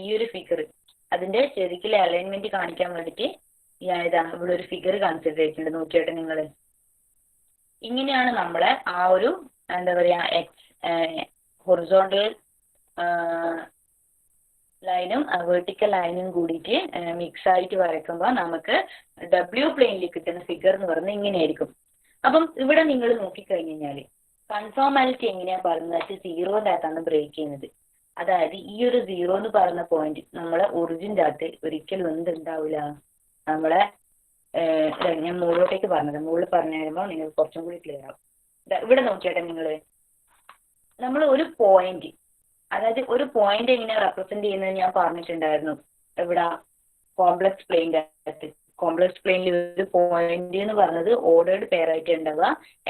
ഈ ഒരു ഫിഗർ അതിന്റെ ശരിക്കുള്ള അലൈൻമെന്റ് കാണിക്കാൻ വേണ്ടിയിട്ട് ഞാൻ ഇവിടെ ഒരു ഫിഗർ കൺസിഡർ ചെയ്തിട്ടുണ്ട്. നോക്കിയാട്ടെ നിങ്ങൾ, ഇങ്ങനെയാണ് നമ്മളെ ആ ഒരു എന്താ പറയാ ഹൊറിസോണ്ടൽ ലൈനും വെർട്ടിക്കൽ ലൈനും കൂടിയിട്ട് മിക്സ് ആയിട്ട് വരയ്ക്കുമ്പോൾ നമുക്ക് W പ്ലെയിനിൽ കിട്ടുന്ന ഫിഗർ എന്ന് പറയുന്നത് ഇങ്ങനെയായിരിക്കും. അപ്പം ഇവിടെ നിങ്ങൾ നോക്കിക്കഴിഞ്ഞ് കഴിഞ്ഞാൽ കൺഫോമാലിറ്റി എങ്ങനെയാ പറയുന്നത്? 0ന്റെ അകത്താണ് ബ്രേക്ക് ചെയ്യുന്നത്. അതായത് ഈ ഒരു 0 എന്ന് പറയുന്ന പോയിന്റ് നമ്മളെ ഒറിജിൻ്റെ അകത്ത് ഒരിക്കലും എന്തുണ്ടാവില്ല, നമ്മളെ ഞാൻ മുകളിലോട്ടേക്ക് പറഞ്ഞത്, മുകളിൽ പറഞ്ഞു തരുമ്പോൾ നിങ്ങൾക്ക് കുറച്ചും കൂടി ക്ലിയർ ആവും. ഇവിടെ നോക്കിയാട്ടെ നിങ്ങൾ, നമ്മൾ ഒരു പോയിന്റ്, അതായത് ഒരു പോയിന്റ് എങ്ങനെയാ റെപ്രസെന്റ് ചെയ്യുന്നത് ഞാൻ പറഞ്ഞിട്ടുണ്ടായിരുന്നു. ഇവിടെ കോംപ്ലക്സ് പ്ലെയിൻ്റെ അകത്ത്, കോംപ്ലക്സ് പ്ലെയിനിൽ ഒരു പോയിന്റ് എന്ന് പറഞ്ഞത് ഓർഡേർഡ് പെയർ ആയിട്ട് ഉണ്ടാവുക,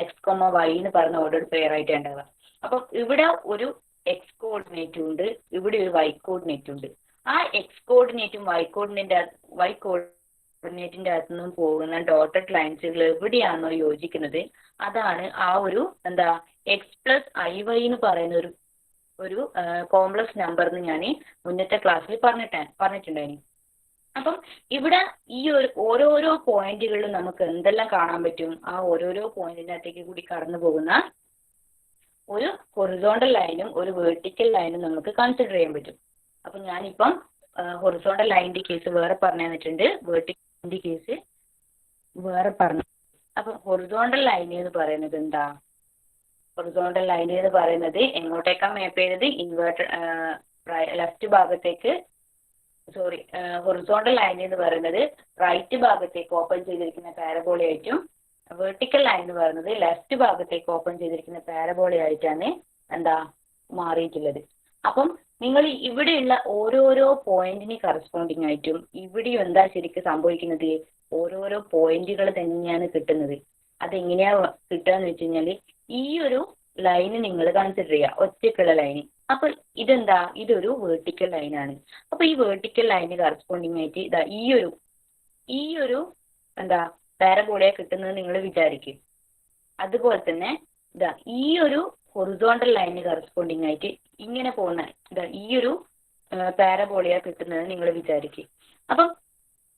x,y എന്ന് പറഞ്ഞ ഓർഡേർഡ് പെയർ ആയിട്ട് ഉണ്ടാവുക. അപ്പം ഇവിടെ ഒരു എക്സ് കോർഡിനേറ്റും ഉണ്ട്, ഇവിടെ ഒരു വൈ കോർഡിനേറ്റും ഉണ്ട്. ആ എക്സ് കോർഡിനേറ്റും വൈ കോർഡിനേറ്റിന്റെ അകത്തു നിന്നും പോകുന്ന ഡോട്ടഡ് ലൈൻസുകൾ എവിടെയാണോ യോജിക്കുന്നത് അതാണ് ആ ഒരു എന്താ x+iy എന്ന് പറയുന്ന ഒരു കോംപ്ലക്സ് നമ്പർ എന്ന് ഞാൻ മുന്നത്തെ ക്ലാസ്സിൽ പറഞ്ഞിട്ടുണ്ടായിരുന്നു. അപ്പം ഇവിടെ ഈ ഒരു ഓരോരോ പോയിന്റുകളിലും നമുക്ക് എന്തെല്ലാം കാണാൻ പറ്റും? ആ ഓരോരോ പോയിന്റിന്റെ അകത്തേക്ക് കൂടി കടന്നു പോകുന്ന ഒരു ഹൊറിസോണ്ടൽ ലൈനും ഒരു വെർട്ടിക്കൽ ലൈനും നമുക്ക് കൺസിഡർ ചെയ്യാൻ പറ്റും. അപ്പം ഞാനിപ്പം ഹൊറിസോണ്ടൽ ലൈനിന്റെ കേസ് വേറെ പറഞ്ഞു തന്നിട്ടുണ്ട്, വെർട്ടിക്കലിന്റെ കേസ് വേറെ പറഞ്ഞു. അപ്പം ഹൊറിസോണ്ടൽ ലൈൻ എന്ന് പറയുന്നത് എന്താ? ഹൊറിസോണ്ടൽ ലൈൻ എന്ന് പറയുന്നത് എങ്ങോട്ടേക്കാണ് മാപ്പ് ചെയ്തത്? ലെഫ്റ്റ് ഭാഗത്തേക്ക്, ഹൊറിസോണ്ടൽ ലൈൻ എന്ന് പറയുന്നത് റൈറ്റ് ഭാഗത്തേക്ക് ഓപ്പൺ ചെയ്തിരിക്കുന്ന പാരബോളയായിട്ടും വെർട്ടിക്കൽ ലൈൻ എന്ന് പറയുന്നത് ലെഫ്റ്റ് ഭാഗത്തേക്ക് ഓപ്പൺ ചെയ്തിരിക്കുന്ന പാരബോളയായിട്ടാണ് എന്താ മാറിയിട്ടുള്ളത്. അപ്പം നിങ്ങൾ ഇവിടെയുള്ള ഓരോരോ പോയിന്റിന് കറസ്പോണ്ടിങ് ആയിട്ടും ഇവിടെയും എന്താ ശരിക്കും സംഭവിക്കുന്നത്? ഓരോരോ പോയിന്റുകൾ തന്നെയാണ് കിട്ടുന്നത്. അതെങ്ങനെയാ കിട്ടുക എന്ന് വെച്ച് കഴിഞ്ഞാൽ ഈ ഒരു ലൈന് നിങ്ങൾ കൺസിഡർ ചെയ്യുക, ഒറ്റയ്ക്കുള്ള ലൈന്. അപ്പൊ ഇതെന്താ, ഇതൊരു വേർട്ടിക്കൽ ലൈനാണ്. അപ്പൊ ഈ വേർട്ടിക്കൽ ലൈന് കറസ്പോണ്ടിങ് ആയിട്ട് ഇതാ ഈ ഒരു എന്താ പാരബോളയെ കിട്ടുന്നത് നിങ്ങൾ വിചാരിക്കും. അതുപോലെ തന്നെ ഇതാ ഈ ഒരു ഹൊറിസോണ്ടൽ ലൈന് കറസ്പോണ്ടിങ് ആയിട്ട് ഇങ്ങനെ പോകുന്ന ഇതാ ഈ ഒരു പാരബോളയെ കിട്ടുന്നത് നിങ്ങൾ വിചാരിക്കും. അപ്പം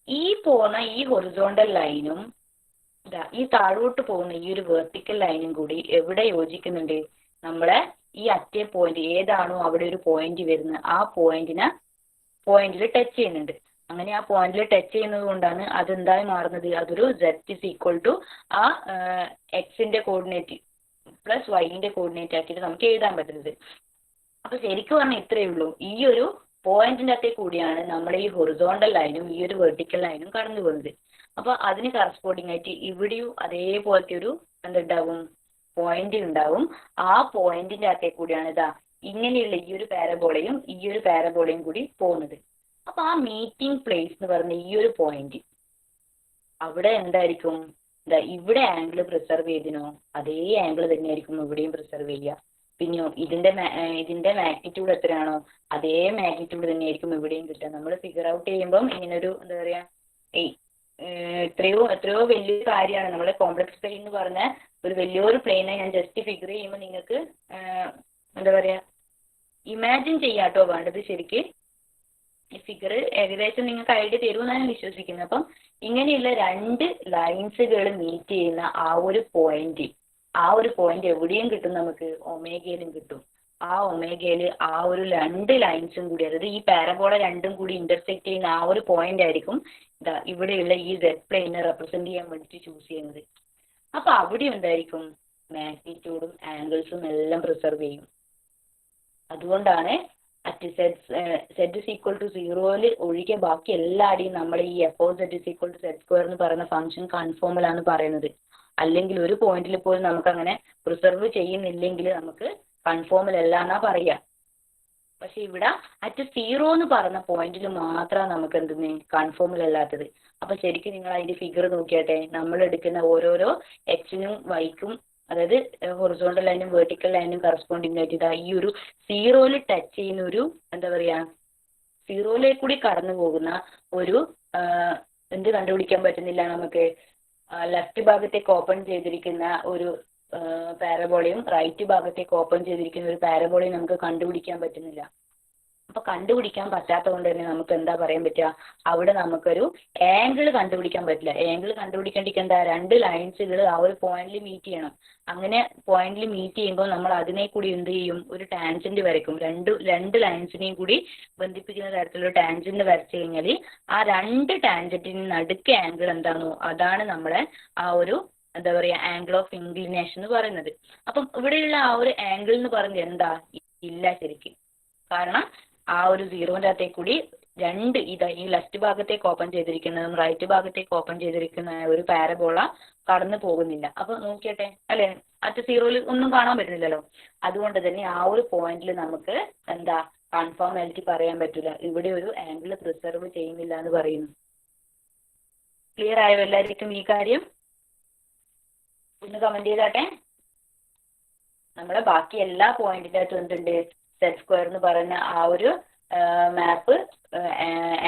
ഈ പോകുന്ന ഈ ഹൊറിസോണ്ടൽ ലൈനും ഇതാ ഈ താഴോട്ട് പോകുന്ന ഈ ഒരു വെർട്ടിക്കൽ ലൈനും കൂടി എവിടെ യോജിക്കുന്നുണ്ട്, നമ്മളെ ഈ അറ്റേ പോയിന്റ് ഏതാണോ അവിടെ ഒരു പോയിന്റ് വരുന്നത് ആ പോയിന്റിൽ ടച്ച് ചെയ്യുന്നുണ്ട്. അങ്ങനെ ആ പോയിന്റിൽ ടച്ച് ചെയ്യുന്നത് കൊണ്ടാണ് അതെന്തായി മാറുന്നത്, അതൊരു z ഇസ് ഈക്വൽ ടു ആ എക്സിന്റെ കോർഡിനേറ്റ് പ്ലസ് വൈന്റെ കോർഡിനേറ്റ് ആക്കിയിട്ട് നമുക്ക് എഴുതാൻ പറ്റുന്നത്. അപ്പൊ ശരിക്കും പറഞ്ഞാൽ ഇത്രയേ ഉള്ളൂ, ഈ ഒരു പോയിന്റിന്റെ അകത്തെ കൂടിയാണ് നമ്മുടെ ഈ ഹൊറിസോണ്ടൽ ലൈനും ഈ ഒരു വെർട്ടിക്കൽ ലൈനും കടന്നു പോകുന്നത്. അപ്പൊ അതിന് കറസ്പോണ്ടിങ് ആയിട്ട് ഇവിടെയും അതേപോലത്തെ ഒരു എന്തുണ്ടാവും, പോയിന്റ് ഉണ്ടാവും. ആ പോയിന്റിന്റെ അകത്തെ കൂടിയാണ് ഇതാ ഇങ്ങനെയുള്ള ഈ ഒരു പാരബോളയും ഈ ഒരു പാരബോളയും കൂടി പോകുന്നത്. അപ്പൊ ആ മീറ്റിംഗ് പ്ലേസ് എന്ന് പറഞ്ഞ ഈ ഒരു പോയിന്റ് അവിടെ എന്തായിരിക്കും, ഇതാ ഇവിടെ ആംഗിൾ പ്രിസർവ് ചെയ്തിനോ അതേ ആംഗിൾ തന്നെയായിരിക്കും ഇവിടെയും പ്രിസർവ് ചെയ്യുക. പിന്നെയോ ഇതിന്റെ മാഗ്നിറ്റ്യൂഡ് എത്രയാണോ അതേ മാഗ്നിറ്റ്യൂഡ് തന്നെയായിരിക്കും ഇവിടെയും കിട്ടുക. നമ്മൾ ഫിഗർ ഔട്ട് ചെയ്യുമ്പം ഇങ്ങനെ ഒരു എന്താ പറയാ എത്രയോ വലിയൊരു കാര്യമാണ്. നമ്മൾ കോംപ്ലക്സ് പ്ലെയിൻ എന്ന് പറഞ്ഞ ഒരു വലിയൊരു പ്ലെയിനെ ഞാൻ ജസ്റ്റ് ഫിഗർ ചെയ്യുമ്പോൾ നിങ്ങൾക്ക് എന്താ പറയാ ഇമാജിൻ ചെയ്യാട്ടോ വേണ്ടത്. ശരിക്ക് ഈ ഫിഗർ ഏകദേശം നിങ്ങൾക്ക് ഐഡിയ തരുമെന്നാണ് ഞാൻ വിശ്വസിക്കുന്നത്. അപ്പം ഇങ്ങനെയുള്ള രണ്ട് ലൈൻസുകൾ മീറ്റ് ചെയ്യുന്ന ആ ഒരു പോയിന്റ് എവിടെയും കിട്ടും, നമുക്ക് ഒമേഗയിലും കിട്ടും. ആ ഒമേഗയില് ആ ഒരു രണ്ട് ലൈൻസും കൂടി, അതായത് ഈ പാരബോള രണ്ടും കൂടി ഇന്റർസെക്ട് ചെയ്യുന്ന ആ ഒരു പോയിന്റ് ആയിരിക്കും ഇതാ ഇവിടെയുള്ള ഈ z പ്ലെയിനെ റെപ്രസെന്റ് ചെയ്യാൻ വേണ്ടിയിട്ട് ചൂസ് ചെയ്യുന്നത്. അപ്പൊ അവിടെ എന്തായിരിക്കും, മാഗ്നിറ്റ്യൂഡും ആംഗിൾസും എല്ലാം പ്രിസർവ് ചെയ്യും. അതുകൊണ്ടാണ് at z is equal to 0 ഒഴികെ ബാക്കി എല്ലാവരുടെയും നമ്മൾ ഈ f(z) is equal to z² എന്ന് പറയുന്ന ഫംഗ്ഷൻ കൺഫോമിലാണ് പറയുന്നത്. അല്ലെങ്കിൽ ഒരു പോയിന്റിൽ പോലും നമുക്ക് അങ്ങനെ പ്രിസർവ് ചെയ്യുന്നില്ലെങ്കിൽ നമുക്ക് കൺഫോമിലല്ല എന്നാ പറയാ. പക്ഷെ ഇവിടെ അറ്റ് 0 എന്ന് പറഞ്ഞ പോയിന്റിൽ മാത്രമാണ് നമുക്ക് എന്തെന്ന് കൺഫോമിലല്ലാത്തത്. അപ്പൊ ശരിക്കും നിങ്ങൾ അതിന്റെ ഫിഗർ നോക്കിയാട്ടെ, നമ്മൾ എടുക്കുന്ന ഓരോരോ എക്സിനും വൈക്കും, അതായത് ഹൊറിസോണ്ടൽ ലൈനും വെർട്ടിക്കൽ ലൈനും കറസ്പോണ്ടിങ് ആയിട്ട് ഇതാ ഈ ഒരു 0 ടച്ച് ചെയ്യുന്ന ഒരു എന്താ പറയാ 0 കൂടി കടന്നു പോകുന്ന ഒരു എന്ത് കണ്ടുപിടിക്കാൻ പറ്റുന്നില്ല നമുക്ക്, ലെഫ്റ്റ് ഭാഗത്തേക്ക് ഓപ്പൺ ചെയ്തിരിക്കുന്ന ഒരു പാരബോളയും റൈറ്റ് ഭാഗത്തേക്ക് ഓപ്പൺ ചെയ്തിരിക്കുന്ന ഒരു പാരബോളയും നമുക്ക് കണ്ടുപിടിക്കാൻ പറ്റുന്നില്ല. അപ്പൊ കണ്ടുപിടിക്കാൻ പറ്റാത്തത് കൊണ്ട് തന്നെ നമുക്ക് എന്താ പറയാൻ പറ്റുക, അവിടെ നമുക്കൊരു ആംഗിൾ കണ്ടുപിടിക്കാൻ പറ്റില്ല. ആംഗിൾ കണ്ടുപിടിക്കേണ്ടിക്ക് എന്താ, രണ്ട് ലൈൻസുകൾ ആ ഒരു പോയിന്റിൽ മീറ്റ് ചെയ്യണം. അങ്ങനെ പോയിന്റിൽ മീറ്റ് ചെയ്യുമ്പോൾ നമ്മൾ അതിനെ കൂടി എന്ത് ചെയ്യും, ഒരു ടാൻജന്റ് വരയ്ക്കും. രണ്ട് ലൈൻസിനെയും കൂടി ബന്ധിപ്പിക്കുന്ന തരത്തിലുള്ള ടാൻജന്റ് വരച്ചു കഴിഞ്ഞാൽ ആ രണ്ട് ടാൻജന്റിന് നടുക്ക് ആംഗിൾ എന്താണോ അതാണ് നമ്മളെ ആ ഒരു എന്താ പറയാ ആംഗിൾ ഓഫ് ഇൻക്ലിനേഷൻ എന്ന് പറയുന്നത്. അപ്പം ഇവിടെയുള്ള ആ ഒരു ആംഗിൾ എന്ന് പറയുന്നത് എന്താ, ഇല്ല ശരിക്കും. കാരണം ആ ഒരു 0ന്റെ അകത്തേക്ക് കൂടി രണ്ട് ഈ ലെഫ്റ്റ് ഭാഗത്തേക്ക് ഓപ്പൺ ചെയ്തിരിക്കുന്നതും റൈറ്റ് ഭാഗത്തേക്ക് ഓപ്പൺ ചെയ്തിരിക്കുന്ന ഒരു പാരബോള കടന്നു പോകുന്നില്ല. അപ്പൊ നോക്കിയട്ടെ അല്ലെ, അറ്റ് 0 ഒന്നും കാണാൻ പറ്റുന്നില്ലല്ലോ. അതുകൊണ്ട് തന്നെ ആ ഒരു പോയിന്റിൽ നമുക്ക് എന്താ കൺഫോമാലിറ്റി പറയാൻ പറ്റില്ല, ഇവിടെ ഒരു ആംഗിൾ പ്രിസർവ് ചെയ്യുന്നില്ല എന്ന് പറയുന്നു. ക്ലിയർ ആയോ എല്ലാവർക്കും ഈ കാര്യം? ഒന്ന് കമന്റ് ചെയ്താട്ടെ. നമ്മളെ ബാക്കി എല്ലാ പോയിന്റിന്റെ അകത്തും എന്തുണ്ട്, z² എന്ന് പറയുന്ന ആ ഒരു മാപ്പ്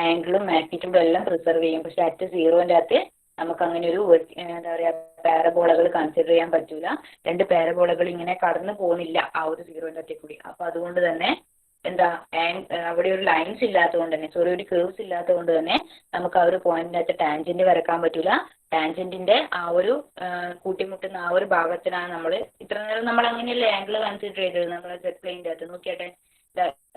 ആംഗിളും മാഗ്നിറ്റ്യൂഡും എല്ലാം പ്രിസർവ് ചെയ്യും. പക്ഷെ അറ്റ് 0ന്റെ അകത്ത് നമുക്ക് അങ്ങനെ ഒരു എന്താ പറയാ പാരബോളകൾ കൺസിഡർ ചെയ്യാൻ പറ്റൂല. രണ്ട് പാരബോളകൾ ഇങ്ങനെ കടന്നു പോകുന്നില്ല ആ ഒരു 0ന്റെ അകത്തേക്ക് കൂടി. അപ്പൊ അതുകൊണ്ട് തന്നെ എന്താ അവിടെ ഒരു ലൈൻസ് ഇല്ലാത്തതുകൊണ്ട് തന്നെ ഒരു കേർവ്സ് ഇല്ലാത്തതുകൊണ്ട് തന്നെ നമുക്ക് ആ ഒരു പോയിന്റിന്റെ അകത്ത് ടാൻജന്റ് വരക്കാൻ പറ്റൂല. ടാൻജന്റിന്റെ ആ ഒരു കൂട്ടിമുട്ടുന്ന ആ ഒരു ഭാഗത്തിനാണ് നമ്മൾ ഇത്ര നേരം നമ്മൾ അങ്ങനെയല്ലേ ആംഗിൾ കൺസിഡർ ചെയ്തത്. നമ്മളെ z പ്ലെയിന്റെ അകത്ത് നോക്കിയാട്ടെ,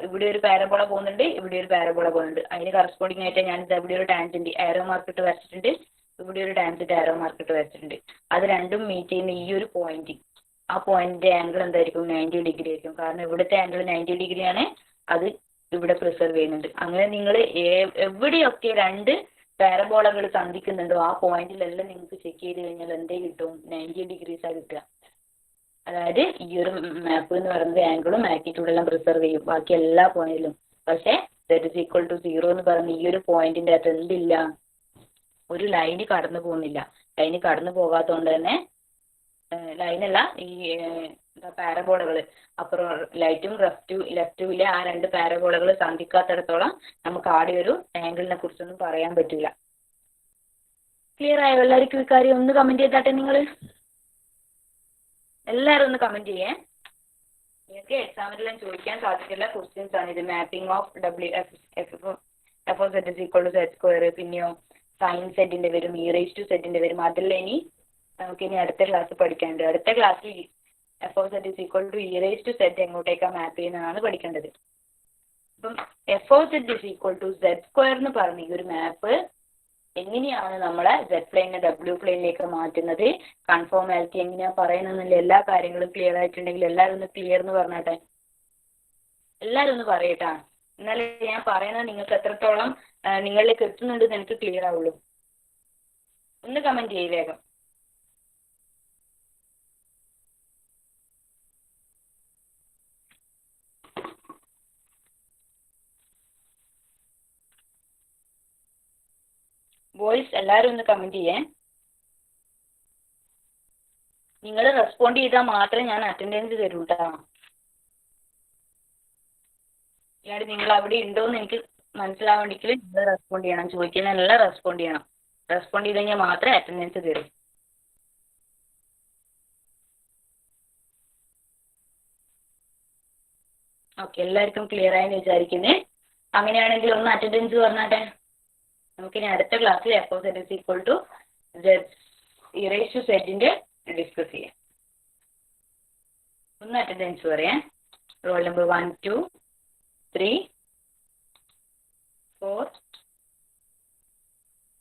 ഇവിടെ ഒരു പാരബോള പോകുന്നുണ്ട്, ഇവിടെ ഒരു പാരബോള പോകുന്നുണ്ട്. അതിന് കറസ്പോണ്ടിങ് ആയിട്ട് ഞാൻ ഇവിടെ ഒരു ടാൻജന്റ് ആരോ മാർക്കിട്ട് വരച്ചിട്ടുണ്ട്, ഇവിടെ ഒരു ടാൻജന്റ് ആരോ മാർക്കിട്ട് വരച്ചിട്ടുണ്ട്. അത് രണ്ടും മീറ്റ് ചെയ്യുന്ന ഈ ഒരു പോയിന്റ്, ആ പോയിന്റിന്റെ ആംഗിൾ എന്തായിരിക്കും, 90 ഡിഗ്രി ആയിരിക്കും. കാരണം ഇവിടുത്തെ ആംഗിൾ 90 ഡിഗ്രിയാണ്, അത് ഇവിടെ പ്രിസർവ് ചെയ്യുന്നുണ്ട്. അങ്ങനെ നിങ്ങൾ എവിടെയൊക്കെ രണ്ട് പാരബോളകൾ സന്ധിക്കുന്നുണ്ടോ ആ പോയിന്റിലെല്ലാം നിങ്ങൾക്ക് ചെക്ക് ചെയ്ത് കഴിഞ്ഞാൽ എന്തേ കിട്ടും, 90 ഡിഗ്രീസാണ് കിട്ടുക. അതായത് ഈ ഒരു മാപ്പ് എന്ന് പറയുന്നത് ആംഗിളും മാഗ്നിറ്റ്യൂഡും എല്ലാം പ്രിസർവ് ചെയ്യും ബാക്കി എല്ലാ പോയിന്റിലും. പക്ഷെ z is equal to 0 എന്ന് പറയുന്ന ഈ ഒരു പോയിന്റിന്റെ അകത്ത് എന്തില്ല, ഒരു ലൈന് കടന്നു പോകുന്നില്ല. ലൈന് കടന്നു പോകാത്തതുകൊണ്ട് തന്നെ ലൈനല്ല ഈ പാരബോളകൾ അപ്പുറം ലൈറ്റും ലെഫ്റ്റുമിലെ ആ 2 പാരബോളകൾ സന്ധിക്കാത്തിടത്തോളം നമുക്ക് ആദ്യം ഒരു ആംഗിളിനെ കുറിച്ചൊന്നും പറയാൻ പറ്റില്ല. ക്ലിയർ ആയോ എല്ലാവർക്കും ഈ കാര്യം? ഒന്ന് കമന്റ് ചെയ്താട്ടെ നിങ്ങൾ എല്ലാവരും ഒന്ന് കമന്റ് ചെയ്യേ. നിങ്ങൾക്ക് എക്സാമിനെല്ലാം ചോദിക്കാൻ സാധിക്കുന്ന ക്വസ്റ്റ്യൻസ് ആണ് ഇത്. Mapping of f of set equal to set square, പിന്നെയോ സൈൻ സെറ്റിന്റെ വരും, ഇ റേസ് ടു സെറ്റിന്റെ വരും. അതെല്ലാം നമുക്ക് ഇനി അടുത്ത ക്ലാസ് പഠിക്കാനുണ്ട്. അടുത്ത ക്ലാസ്സിൽ F of set is equal to E raise to Z എങ്ങോട്ടേക്കാണ് മാപ്പ് ചെയ്യുന്നതാണ് പഠിക്കേണ്ടത്. അപ്പം F of set is equal to set square എന്ന് പറഞ്ഞ ഈ ഒരു മാപ്പ് എങ്ങനെയാണ് നമ്മളെ സെറ്റ് പ്ലെയിനെ ഡബ്ല്യു പ്ലെയിനിലേക്ക് മാറ്റുന്നത്, കൺഫോമാലിറ്റി എങ്ങനെയാ പറയുന്നതെന്നില്ല എല്ലാ കാര്യങ്ങളും ക്ലിയർ ആയിട്ടുണ്ടെങ്കിൽ എല്ലാവരും ഒന്ന് ക്ലിയർ എന്ന് പറഞ്ഞാട്ടെ. എല്ലാവരും ഒന്ന് പറയട്ടാ, എന്നാലേ ഞാൻ പറയുന്നത് നിങ്ങൾക്ക് എത്രത്തോളം നിങ്ങളിലേക്ക് എത്തുന്നുണ്ടെന്ന് എനിക്ക് ക്ലിയർ ആവുള്ളൂ. ഒന്ന് കമന്റ് ചെയ്യ് വേഗം. ബോയ്സ് എല്ലാവരും ഒന്ന് കമന്റ് ചെയ്യേ. നിങ്ങൾ റെസ്പോണ്ട് ചെയ്താൽ മാത്രമേ ഞാൻ അറ്റൻഡൻസ് തരൂ കേട്ടോ. ഇല്ലാണ്ട് നിങ്ങൾ അവിടെ ഉണ്ടോയെന്ന് എനിക്ക് മനസ്സിലാവേണ്ടെങ്കിൽ നിങ്ങൾ റെസ്പോണ്ട് ചെയ്യണം. ചോദിക്കുന്നതെല്ലാം റെസ്പോണ്ട് ചെയ്യണം. റെസ്പോണ്ട് ചെയ്ത് കഴിഞ്ഞാൽ മാത്രമേ അറ്റൻഡൻസ് തരൂ. ഓക്കെ, എല്ലാവർക്കും ക്ലിയർ ആയെന്ന് വിചാരിക്കുന്നേ. അങ്ങനെയാണെങ്കിൽ ഒന്ന് അറ്റൻഡൻസ് പറഞ്ഞാട്ടെ. നമുക്കിനി അടുത്ത ക്ലാസ്സിൽ F of set is equal to z e raise to സെറ്റിന്റെ ഡിസ്കസ് ചെയ്യാം. ഒന്ന് അറ്റൻഡൻസ് പറയാം. Roll number 1 2 3 4